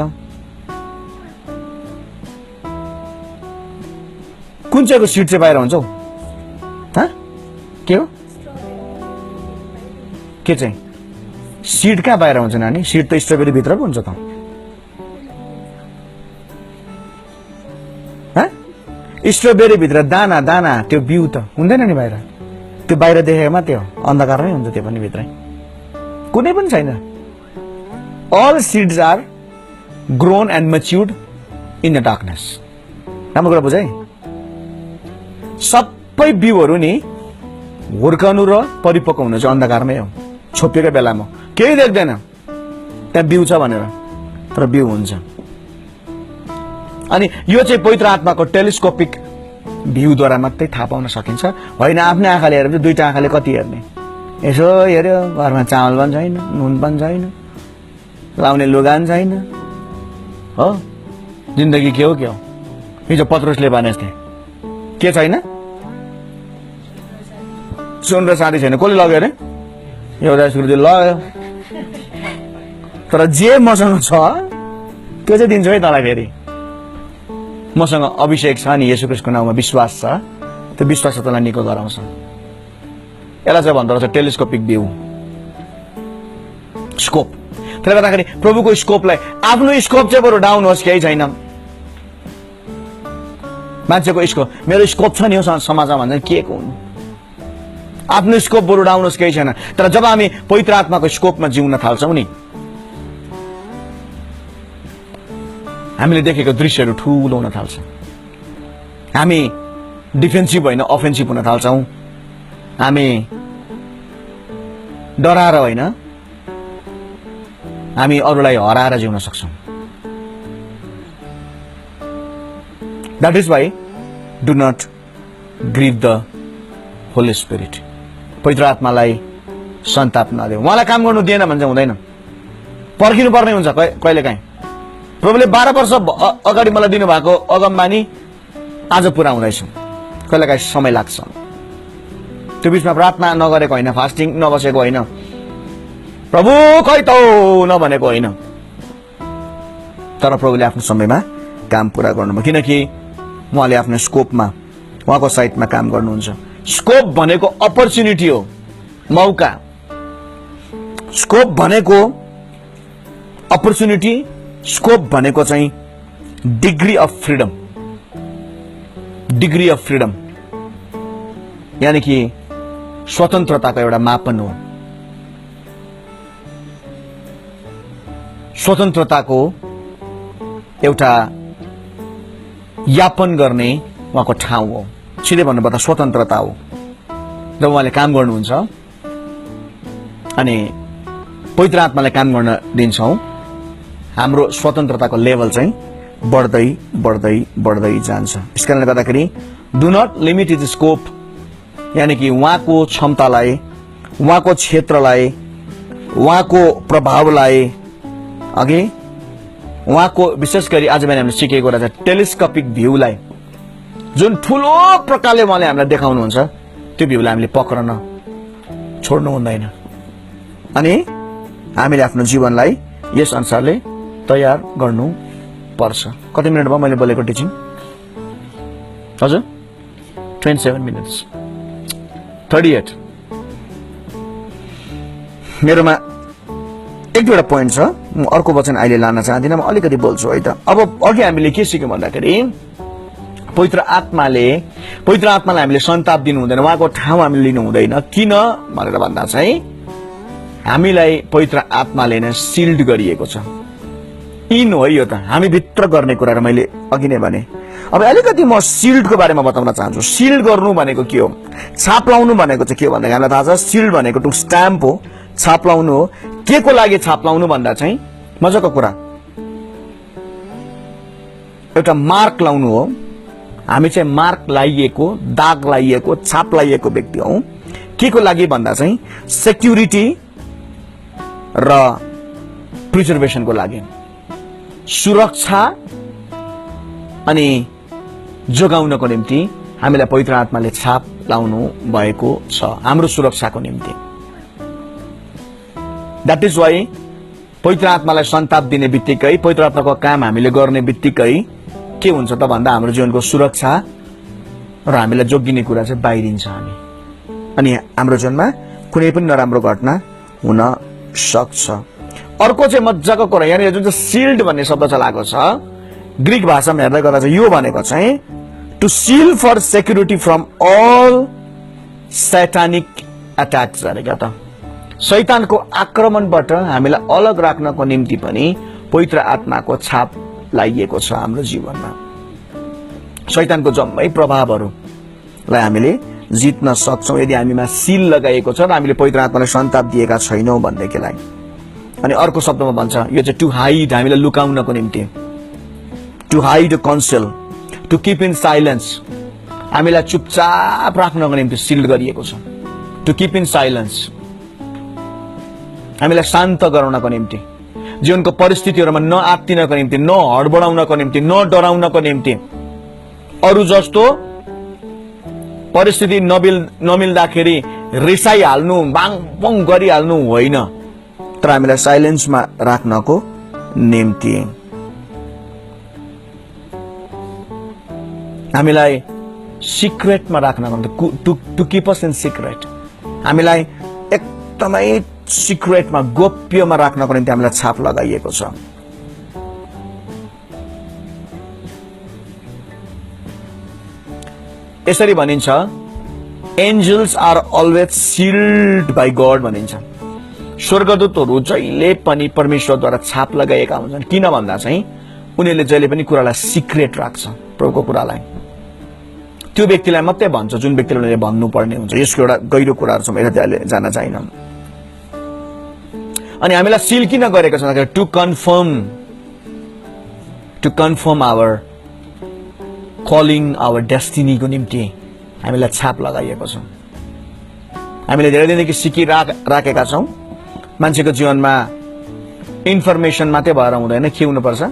कुन चाहिँको सीड चाहिँ बाहिर हुन्छ के हो के चाहिँ सीड कहाँ बाहिर हुन्छ नानी सीड त स्ट्रबेरी भित्र पो हुन्छ त स्ट्रबेरी भित्र दाना दाना त्यो बिउ त हुँदैन नि बाहिर, त्यो बाहिर देखेमा त्यो अन्धकारमै हुन्छ, त्यो पनि भित्रै कुनै पनि छैन। All seeds are grown and matured in the darkness. राम्रो कुरा बुझे? सबै बिउहरू नि हुर्कनु र परिपक्व हुनु चाहिँ अन्धकारमै हो, छोपिएको बेलामा केही देख्दैन त्यहाँ बिउ छ भनेर, तर बिउ हुन्छ। अनि यो चाहिँ पवित्र आत्माको टेलिस्कोपिक भ्यूद्वारा मात्रै थाहा पाउन सकिन्छ, होइन आफ्नै आँखाले हेरेर दुईटा आँखाले कति हेर्ने। यसो हेऱ्यो घरमा चामल पनि छैन, नुन पनि छैन, लाउने लुगा पनि छैन, हो जिन्दगी के हो के हो। हिजो पत्रुसले भने जस्तै के छैन, सुन र साथी छैन, कसले लग्यो अरे? एउटा स्कुलले लग्यो। तर जे मसँग छ त्यो चाहिँ दिन्छु है तँलाई। फेरि मसँग अभिषेक छ नि, येशू ख्रीष्टको नाउँमा विश्वास छ, त्यो विश्वास तँलाई निको गराउँछ। यसलाई चाहिँ भन्दो रहेछ टेलिस्कोपिक भ्यू, स्कोप। त्यसले गर्दाखेरि प्रभुको स्कोपलाई, आफ्नो स्कोप चाहिँ बरु डाउन होस् केही छैन। मान्छेको स्कोप, मेरो स्कोप छ नि हो समाजमा भन्छ के को हुनु, आफ्नो स्कोप बरु डाउन होस् केही छैन। तर जब हामी पवित्र आत्माको स्कोपमा जिउन थाल्छौँ नि, हामीले देखेको दृश्यहरू ठुलो हुन थाल्छ, हामी डिफेन्सिभ होइन अफेन्सिभ हुन थाल्छौँ, हामी डराएर होइन हामी अरूलाई हराएर जिउन सक्छौँ। That is why do not grieve the Holi spirit. पवित्र आत्मालाई सन्ताप नदेऊ। उहाँलाई काम गर्नु दिएन भने चाहिँ हुँदैन, पर्खिनु पर्ने हुन्छ कहिले काहीँ। प्रभुले 12 वर्ष अगाडि मलाई दिनुभएको अगमबानी आज पुरा हुँदैछ, कहिले काहीँ समय लाग्छ। त्यो बिचमा प्रार्थना नगरेको होइन, फास्टिङ नबसेको होइन, प्रभु खै त नभनेको होइन, तर प्रभुले आफ्नो समयमा काम पुरा गर्नुभयो, किनकि उहाँले आफ्नो स्कोपमा, उहाँको साइडमा काम गर्नुहुन्छ। स्कोप भनेको अपर्च्युनिटी हो, मौका। स्कोप भनेको अपर्च्युनिटी, स्कोप भनेको चाहिँ degree of freedom. Degree of freedom यानी कि स्वतन्त्रताको एउटा मापन हो। स्वतन्त्रताको एउटा यापन गर्ने उहाँको ठाउँ हो। सिधै भन्नुपर्दा स्वतन्त्रता हो। जब उहाँले काम गर्नुहुन्छ अनि पवित्र आत्मालाई काम गर्न दिन्छौँ, हाम्रो स्वतन्त्रताको लेभल चाहिँ बढ्दै बढ्दै बढ्दै जान्छ। यसकारणले गर्दाखेरि do not limit is scope, यानी कि उहाँको क्षमतालाई, उहाँको क्षेत्रलाई, उहाँको प्रभावलाई, अघि उहाँको विशेष गरी आज बिहान हामीले सिकेको रहेछ टेलिस्कोपिक भ्यूलाई, जुन ठुलो प्रकारले उहाँले हामीलाई देखाउनुहुन्छ, त्यो भ्यूलाई हामीले पक्रन छोड्नु हुँदैन। अनि हामीले आफ्नो जीवनलाई यस अनुसारले तयार गर्नु पर्छ। कति मिनट भयो मैले बोलेको टिचिङ? हजुर 27 मिनट्स 38। मेरोमा एक दुईवटा पोइन्ट छ, म अर्को वचन अहिले लान चाहदिनँ, म अलिकति बोल्छु है त। अब अघि हामीले के सिक्यौँ भन्दाखेरि पवित्र आत्मालाई हामीले सन्ताप दिनु हुँदैन, उहाँको ठाउँ हामीले लिनु हुँदैन। किन भनेर भन्दा चाहिँ हामीलाई पवित्र आत्माले नै सिल्ड गरिएको छ। इन हो यो त हामी भित्र गर्ने कुरा, मैले अघि नै भने। अब अलिकति म सिल्डको बारेमा बताउन चाहन्छु। सिल्ड गर्नु भनेको के हो? छाप लाउनु भनेको चाहिँ के हो भन्दा हामीलाई थाहा छ, सिल्ड भनेको टु स्ट्याम्प हो, छाप लाउनु हो। के को लागि छाप लाउनु भन्दा चाहिँ मजाको कुरा, एउटा मार्क लाउनु हो। हामी चाहिँ मार्क लाइएको, दाग लाइएको, छाप लाइएको व्यक्ति हौ। के को लागि भन्दा चाहिँ सेक्युरिटी र प्रिजर्भेसनको लागि, सुरक्षा अनि जोगाउनको निम्ति हामीलाई पवित्र आत्माले छाप लाउनु भएको छ, हाम्रो सुरक्षाको निम्ति। द्याट इज वाइ पवित्र आत्मालाई सन्ताप दिने बित्तिकै, पवित्र आत्माको काम हामीले गर्ने बित्तिकै के हुन्छ त भन्दा हाम्रो जीवनको सुरक्षा र हामीलाई जोगिने कुरा चाहिँ बाहिरिन्छ हामी, अनि हाम्रो जीवनमा कुनै पनि नराम्रो घटना हुन सक्छ। अर्को चाहिँ मजाको कुरा, यहाँनिर जुन चाहिँ सिल्ड भन्ने शब्द चलाएको छ, ग्रिक भाषामा हेर्दै गर्दा चाहिँ यो भनेको चाहिँ to seal for security from all satanic attacks अरे क्या त शैतानको आक्रमणबाट हामीलाई अलग राख्नको निम्ति पनि पवित्र आत्माको छाप लागिएको छ हाम्रो जीवनमा। शैतानको जम्मै प्रभावहरूलाई हामीले जित्न सक्छौं यदि हामीमा सील लगाइएको छ र हामीले पवित्र आत्मालाई सन्ताप दिएका छैनौं भन्नेलाई। अनि अर्को शब्दमा भन्छ यो चाहिँ टु हाइड, हामीलाई लुकाउनको निम्ति, to hide conceal, to keep in silence, हामीलाई चुपचाप राख्नको निम्ति सील गरिएको छ। टु किप इन साइलेन्स, हामीलाई शान्त गराउनको निम्ति, जीवनको परिस्थितिहरुमा नआत्तिनको निम्ति, नहडबडाउनको निम्ति, नडराउनको निम्ति, अरु जस्तो परिस्थिति नमिल्दाखेरि रिसाइहाल्नु, बाङपङ गरिहाल्नु होइन, तर हामीलाई साइलेन्समा राख्नको निम्ति, हामीलाई सिक्रेटमा राख्नको निम्ति, to keep us in secret, हामीलाई एकदमै सिक्रेटमा गोप्यमा राख्नको निम्ति हामीलाई छाप लगाइएको छ। यसरी भनिन्छ angels are always sealed by God भनिन्छ। स्वर्गदूतहरू जहिले पनि परमेश्वरद्वारा छाप लगाएका हुन्छन्। किन भन्दा चाहिँ उनीहरूले जहिले पनि कुरालाई सिक्रेट राख्छ, प्रभुको कुरालाई त्यो व्यक्तिलाई मात्रै भन्छ जुन व्यक्तिले उनीहरूले भन्नुपर्ने हुन्छ। यसको एउटा गहिरो कुराहरू छ, मैले अहिले जान्न चाहिनँ। अनि हामीलाई सिल किन गरेको छ भन्दाखेरि to confirm our calling, our डेस्टिनीको निम्ति हामीलाई छाप लगाइएको छ। हामीले धेरै दिनदेखि सिकिराखेका छौं मान्छेको जीवनमा इन्फर्मेसन मात्रै भएर हुँदैन, के हुनुपर्छ,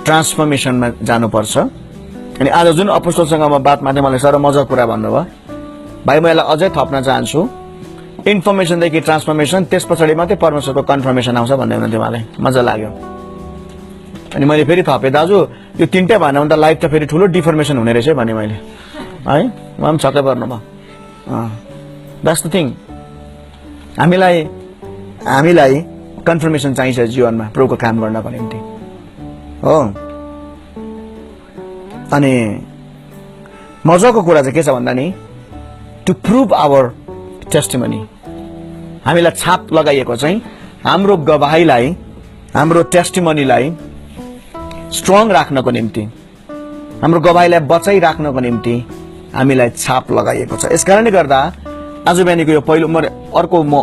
ट्रान्सफर्मेसनमा जानुपर्छ। अनि आज जुन अपोस्टलसँग म बात मार्दै मलाई साह्रो मजाको कुरा भन्नुभयो, भाइ म यसलाई अझै थप्न चाहन्छु, इन्फर्मेसनदेखि ट्रान्सफर्मेसन, त्यस पछाडि मात्रै परमेश्वरको कन्फर्मेसन आउँछ भन्दै हुनुहुन्थ्यो। मलाई मजा लाग्यो। अनि मैले फेरि थपेँ, दाजु यो तीनटै भएन भने त लाइफ त फेरि ठुलो डिफर्मेसन हुने रहेछ भने मैले, है म पनि छक्कै पर्नु भयो। द्याट्स द थिङ, हामीलाई कन्फर्मेसन चाहिन्छ जीवनमा प्रभुको काम गर्नको निम्ति हो। अनि मजाको कुरा चाहिँ के छ भन्दा नि टु प्रुभ आवर टेस्टिमनी, हामीलाई छाप लगाइएको चाहिँ हाम्रो गवाहीलाई, हाम्रो टेस्टिमनीलाई स्ट्रङ राख्नको निम्ति, हाम्रो गवाहीलाई बचाइ राख्नको निम्ति हामीलाई छाप लगाइएको छ। यसकारणले गर्दा आज बिहानीको यो पहिलो म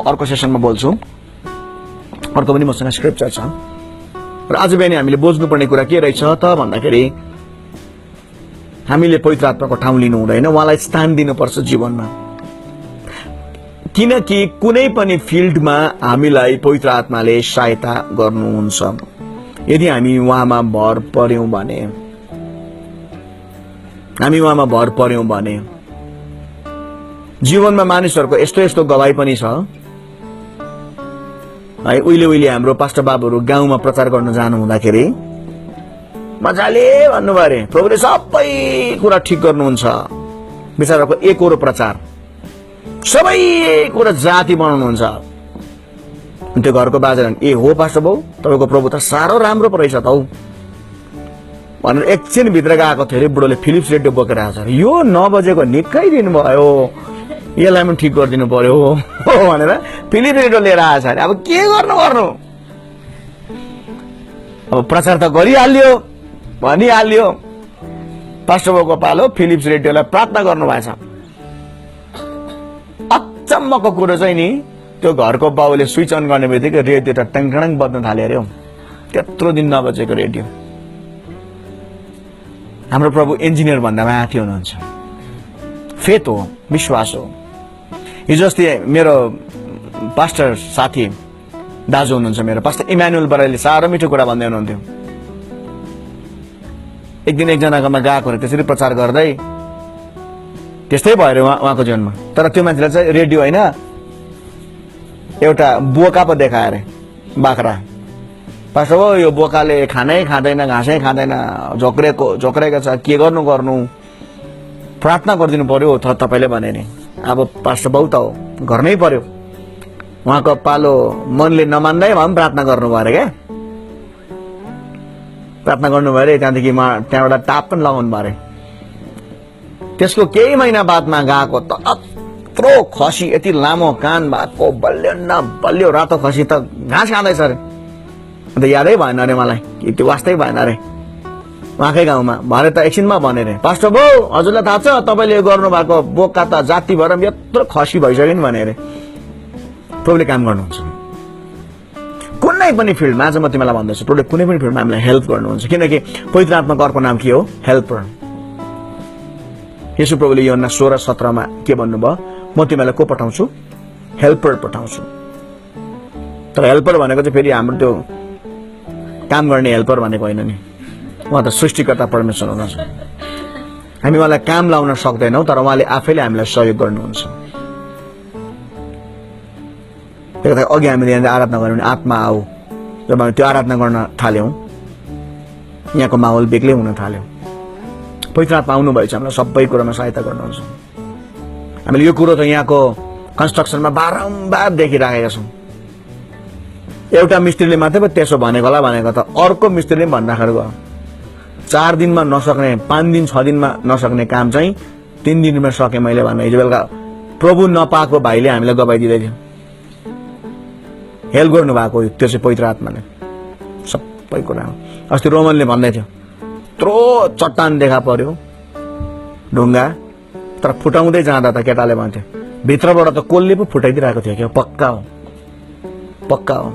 अर्को सेसनमा बोल्छु, अर्को पनि मसँग स्क्रिप्चर छ र आज बिहानी हामीले बुझ्नुपर्ने कुरा के रहेछ त भन्दाखेरि हामीले पवित्र आत्माको ठाउँ लिनु हुँदैन, उहाँलाई स्थान दिनुपर्छ जीवनमा। किनकि कुनै पनि फिल्डमा हामीलाई पवित्र आत्माले सहायता गर्नुहुन्छ यदि हामी उहाँमा भर पर्यौं भने। जीवनमा मानिसहरूको यस्तो यस्तो गवाही पनि छ है। उहिले हाम्रो पास्टर बाबुहरू गाउँमा प्रचार गर्न जानु हुँदाखेरि मजाले भन्नुभयो अरे, प्रभुले सबै कुरा ठिक गर्नुहुन्छ, बिचाराको एकरो प्रचार, सबै कुरा जाति बनाउनुहुन्छ। त्यो घरको बाजेले ए हो पास्टर बाबु, तपाईको प्रभु त साह्रो राम्रो पो रहेछ त हौ भनेर एकछिन भित्र गएको थियो अरे। बुढोले फिलिप्स रेडियो बोकेर आएको छ, यो 9 बजेको निकै दिनु भयो, यसलाई पनि ठिक गरिदिनु पर्यो भनेर फिलिप्स रेडियो लिएर आएछ अरे। अब के गर्नु, अब प्रचार त गरिहाल्यो, भनिहाल्यो। पास्टर बाबुको पालो फिलिप्स रेडियोलाई प्रार्थना गर्नु भएको छ। अचम्मको कुरो चाहिँ नि त्यो घरको बाउले स्विच अन गर्ने बित्तिकै रेडियो त टङटङ बज्न थाल्यो अरे। त्यत्रो दिन नबजेको रेडियो। हाम्रो प्रभु इन्जिनियर भन्दा माथि हुनुहुन्छ। फेथ हो, विश्वास हो। हिजो अस्ति मेरो पास्टर साथी दाजु हुनुहुन्छ, मेरो पास्टर इमानुएल बराइले साह्रो मिठो कुरा भन्दै हुनुहुन्थ्यो। एक दिन एकजनाकोमा गएको अरे, त्यसरी प्रचार गर्दै त्यस्तै भयो उहाँको जीवनमा। तर त्यो मान्छेले चाहिँ रेडियो होइन, एउटा बोका पो देखायो अरे, बाख्रा। पास्टर हो यो बोकाले खानै खाँदैन, घाँसै खाँदैन, झोक्रेको छ, के गर्नु प्रार्थना गरिदिनु पर्यो तपाईले भने नि। अब पास्टर बाउ त हो, गर्नै पर्यो। उहाँको पालो मनले नमान्दै भए पनि प्रार्थना गर्नुभयो अरे क्या, प्रार्थना गर्नुभयो अरे। त्यहाँदेखि त्यहाँबाट टाप पनि लगाउनु भयो अरे। त्यसको केही महिना बादमा गएको त यत्रो खसी, यति लामो कान भएको बलियो न बलियो रातो खसी त घाँस खाँदैछ अरे। अन्त यादै भएन अरे मलाई, कि त्यो वास्तै भएन अरे। उहाँकै गाउँमा भरे त एकछिनमा भने रे, पास्टर बो हजुरलाई थाहा छ तपाईँले यो गर्नु भएको बोका त जाति भएर यत्रो खसी भइसक्यो नि भने अरे। प्रभुले काम गर्नुहुन्छ कुनै पनि फिल्डमा। आज म तिमीलाई भन्दैछु, प्रभुले कुनै पनि फिल्डमा हामीलाई हेल्प गर्नुहुन्छ, किनकि पवित्र आत्माको अर्को नाम के हो? हेल्पर। येशू प्रभुले योहन्ना 16:17 के भन्नुभयो? म तिमीलाई को पठाउँछु? हेल्पर पठाउँछु। तर हेल्पर भनेको चाहिँ फेरि हाम्रो त्यो काम गर्ने हेल्पर भनेको होइन नि, उहाँ त सृष्टिकर्ता परमेश्वर हुनुहुन्छ। हामी उहाँलाई काम लाउन सक्दैनौँ, तर उहाँले आफैले हामीलाई सहयोग गर्नुहुन्छ। अघि हामीले आराधना गर्यौँ भने आत्मा आऊ, जब हामी त्यो आराधना गर्न थाल्यौँ यहाँको माहौल बेग्लै हुन थाल्यो। पवित्र आत्मा आउनुभएछ, हामीलाई सबै कुरामा सहायता गर्नुहुन्छ। हामीले यो कुरो त यहाँको कन्स्ट्रक्सनमा बारम्बार देखिराखेका छौँ। एउटा मिस्त्रीले मात्रै पो त्यसो भनेको होला भनेको त अर्को मिस्त्रीले भन्दाखेरि गयो। 4 दिनमा नसक्ने, 5 दिन 6 दिनमा नसक्ने काम चाहिँ 3 दिनमा सकेँ मैले भने हिजो बेलुका प्रभु नपाएको भाइले हामीलाई गवाई दिँदै थियो। हेल्प गर्नु भएको त्यो चाहिँ पवित्र आत्माले सबै कुरामा। अस्ति रोमनले भन्दै थियो, यत्रो चट्टान देखा पर्यो ढुङ्गा, तर फुटाउँदै जाँदा त केटाले भन्थ्यो भित्रबाट त कसले पो फुटाइदिरहेको थियो क्या। पक्का हो, पक्का हो।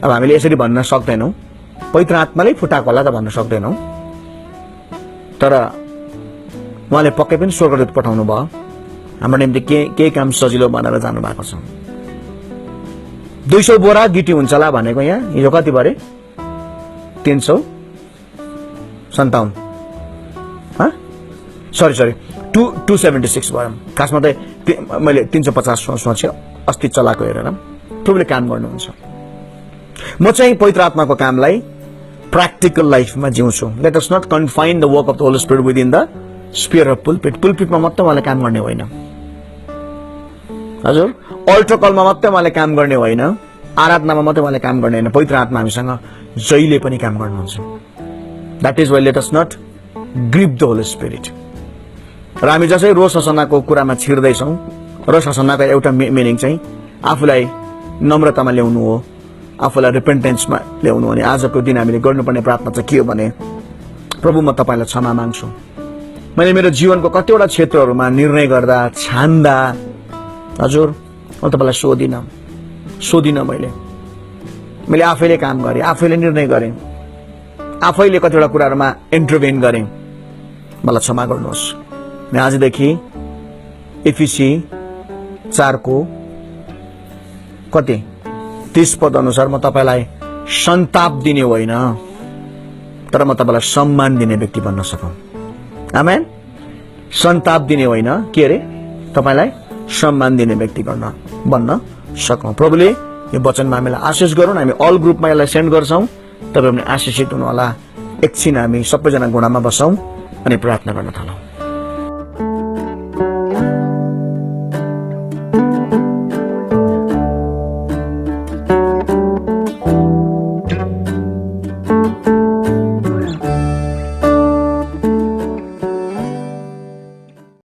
अब हामीले यसरी भन्न सक्दैनौँ पवित्र आत्माले फुटाएको होला त भन्न सक्दैनौँ, तर उहाँले पक्कै पनि स्वर्गदूत पठाउनु भयो हाम्रो निम्ति केही काम सजिलो बनाएर जानु भएको छ। 200 बोरा गिटी हुन्छ होला भनेको यहाँ हिजो कति भरे? 357, सरी 276 भयो। खासमा त मैले 350 सोचेँ अस्ति चलाएको हेरेर। प्रभुले काम गर्नुहुन्छ। म चाहिँ पवित्र आत्माको कामलाई प्र्याक्टिकल लाइफमा जिउँछु। Let us not confine the work of the Holi Spirit within the sphere of pulpit. पुलपिटमा मात्रै उहाँले काम गर्ने होइन हजुर, अल्टर कलमा मात्रै उहाँले काम गर्ने होइन, आराधनामा मात्रै उहाँले काम गर्ने होइन। पवित्र आत्मा हामीसँग जहिले पनि काम गर्नुहुन्छ। That is why let us not grieve the Holi spirit. र हामी जसै रोष हसनाको कुरामा छिर्दैछौँ, रोष हसनाको एउटा मिनिङ चाहिँ आफूलाई नम्रतामा ल्याउनु हो, आफूलाई रिपेन्टेन्समा ल्याउनु हो। भने आजको दिन हामीले गर्नुपर्ने प्रार्थना चाहिँ के हो भने, प्रभु म तपाईँलाई क्षमा माग्छु। मैले मेरो जीवनको कतिवटा क्षेत्रहरूमा निर्णय गर्दा छान्दा हजुर म तपाईँलाई सोधिनँ। मैले आफैले काम गरेँ, आफैले निर्णय गरेँ, आफैले कतिवटा कुराहरूमा इन्टरभेन गरेँ। मलाई क्षमा गर्नुहोस्। म आजदेखि एफिसी 4 कति 30 पद अनुसार म तपाईँलाई सन्ताप दिने होइन, तर म तपाईँलाई सम्मान दिने व्यक्ति बन्न सकौँ। आमेन। सन्ताप दिने होइन, के अरे? तपाईँलाई सम्मान दिने व्यक्ति बन्न सकौँ। प्रभुले यो वचनमा हामीलाई आशिष गरौँ। हामी अल ग्रुपमा यसलाई सेन्ड गर्छौँ। तपाईँ पनि आशिषित हुनु होला। एकछिन हामी सबैजना घुँडामा बसौँ अनि प्रार्थना गर्न थालौँ।